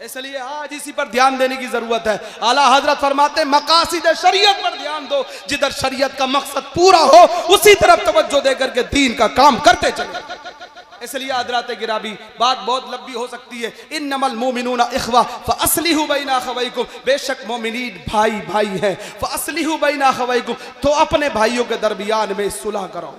इसलिए आज इसी पर ध्यान देने की जरूरत है। आला हजरत फरमाते मकासिद शरीयत पर ध्यान दो, जिधर शरीयत का मकसद पूरा हो उसी तरफ तवज्जो देकर के दीन का काम करते चले। इसलिए हजरत गिराबी, बात बहुत लंबी हो सकती है, इन्नमल मोमिनूना इख्वा फअस्लिहू बैना अखवैकुम, बेशक मोमिनीन भाई भाई है, फअस्लिहू बैना अखवैकुम, तो अपने भाइयों के दरमियान में सुलह करो।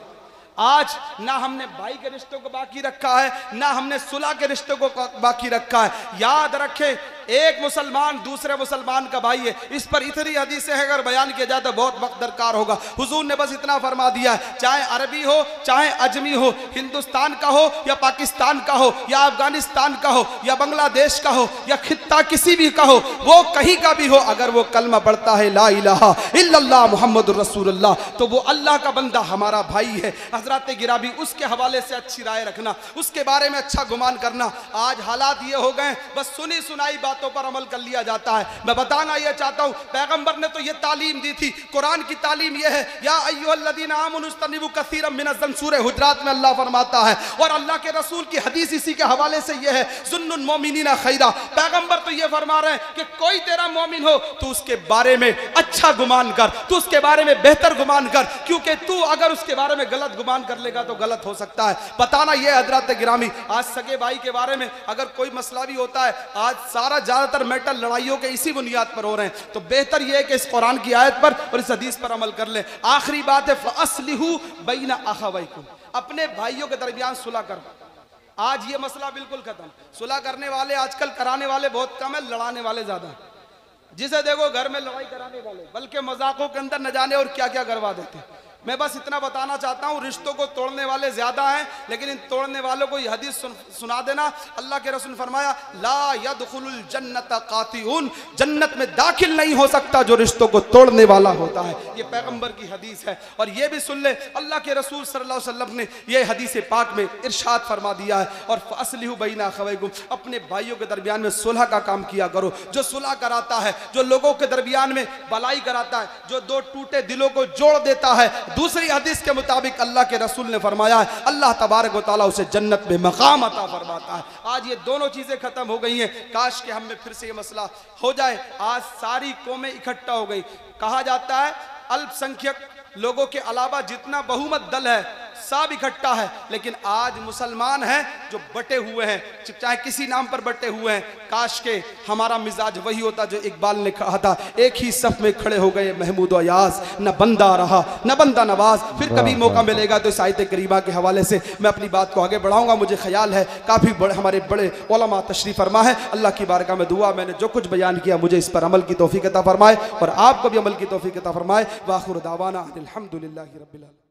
आज ना हमने भाई के रिश्तों को बाकी रखा है, ना हमने सुलह के रिश्तों को बाकी रखा है। याद रखें, एक मुसलमान दूसरे मुसलमान का भाई है, इस पर इतनी हदीसें हैं, अगर बयान किया जाए तो बहुत वक्त दरकार होगा। हुजूर ने बस इतना फरमा दिया है, चाहे अरबी हो चाहे अजमी हो, हिंदुस्तान का हो या पाकिस्तान का हो या अफगानिस्तान का हो या बांग्लादेश का हो या खित्ता किसी भी का हो, वो कहीं का भी हो, अगर वो कलमा पढ़ता है ला इलाहा इल्लल्लाह मुहम्मदुर रसूलुल्लाह, तो वो अल्लाह का बंदा हमारा भाई है। हजरत गिराबी, उसके हवाले से अच्छी राय रखना, उसके बारे में अच्छा गुमान करना। आज हालात ये हो गए, बस सुनी सुनाई बातों पर अमल कर लिया जाता है। मैं बताना ये चाहता हूँ, पैगंबर ने तो ये तालीम दी थी, कुरान की तालीम ये है, या अय्युहल्लज़ीना आमनू इज्तनिबू कसीरम मिनज़्ज़न, सूरह हुजरात में अल्लाह फरमाता है, और अल्लाह के रसूल की हदीस इसी के हवाले से ये है, ज़ुन्नुल मोमिनीना खैरा। पैगंबर तो ये फरमा रहे हैं कि कोई तेरा मोमिन हो तो उसके बारे में अच्छा गुमान कर, तू उसके बारे में बेहतर गुमान कर, क्योंकि तू अगर उसके बारे में गलत गुमान कर लेगा तो गलत हो सकता है। बताना ये हजरत गिरामी, आज सगे भाई के बारे में अगर कोई मसला भी होता है, आज सारा ज्यादातर मैटर लड़ाइयों के इसी बुनियाद पर हो रहे हैं, तो बेहतर यह है कि इस कुरान की आयत पर और इस हदीस पर अमल कर ले। आखिरी बात है, फअस्लिहू बैना अखवैकुम, अपने भाइयों के दरमियान सुलह कर। आज ये मसला बिल्कुल खत्म, सुलह करने वाले आजकल कराने वाले बहुत कम है, लड़ाने वाले ज्यादा। जिसे देखो घर में लड़ाई कराने वाले, बल्कि मजाकों के अंदर न जाने और क्या क्या करवा देते। मैं बस इतना बताना चाहता हूँ, रिश्तों को तोड़ने वाले ज्यादा हैं, लेकिन इन तोड़ने वालों को यह हदीस सुना देना। अल्लाह के रसूल ने फरमाया, ला यदखुलुल जन्नत कातिउन, जन्नत में दाखिल नहीं हो सकता जो रिश्तों को तोड़ने वाला होता है। ये पैगंबर की हदीस है। और ये भी सुन ले, अल्लाह के रसूल सल्लल्लाहु अलैहि वसल्लम ने ये हदीस पाक में इरशाद फरमा दिया है, और फअस्लिहु बैना अखवैकुम, अपने भाइयों के दरमियान में सुलह का काम किया करो। जो सुलह कराता है, जो लोगों के दरमियान में भलाई कराता है, जो दो टूटे दिलों को जोड़ देता है, दूसरी हदीस के मुताबिक अल्लाह के रसूल ने फरमाया है, अल्लाह तबारक व तआला उसे जन्नत में मकाम अता फरमाता है। आज ये दोनों चीजें खत्म हो गई हैं, काश के हम में फिर से ये मसला हो जाए। आज सारी कौमें इकट्ठा हो गई। कहा जाता है अल्पसंख्यक लोगों के अलावा जितना बहुमत दल है सब इकट्ठा है, लेकिन आज मुसलमान हैं जो बटे हुए हैं, चाहे किसी नाम पर बटे हुए हैं। काश के हमारा मिजाज वही होता जो इकबाल ने कहा था, एक ही सफ में खड़े हो गए महमूद अयाज, न बंदा रहा न बंदा नवाज। फिर कभी मौका मिलेगा तो इस आयत करीमा के हवाले से मैं अपनी बात को आगे बढ़ाऊंगा। मुझे ख्याल है काफ़ी हमारे बड़े उलमा तशरीफ़ फरमा है। अल्लाह की बारगाह में दुआ, मैंने जो कुछ बयान किया मुझे इस पर अमल की तौफीक अता फरमाए और आपको भी अमल की तौफीक अता फरमाए। वाखिर दावाना अल्हम्दुलिल्लाहि रब्बिल आलमीन।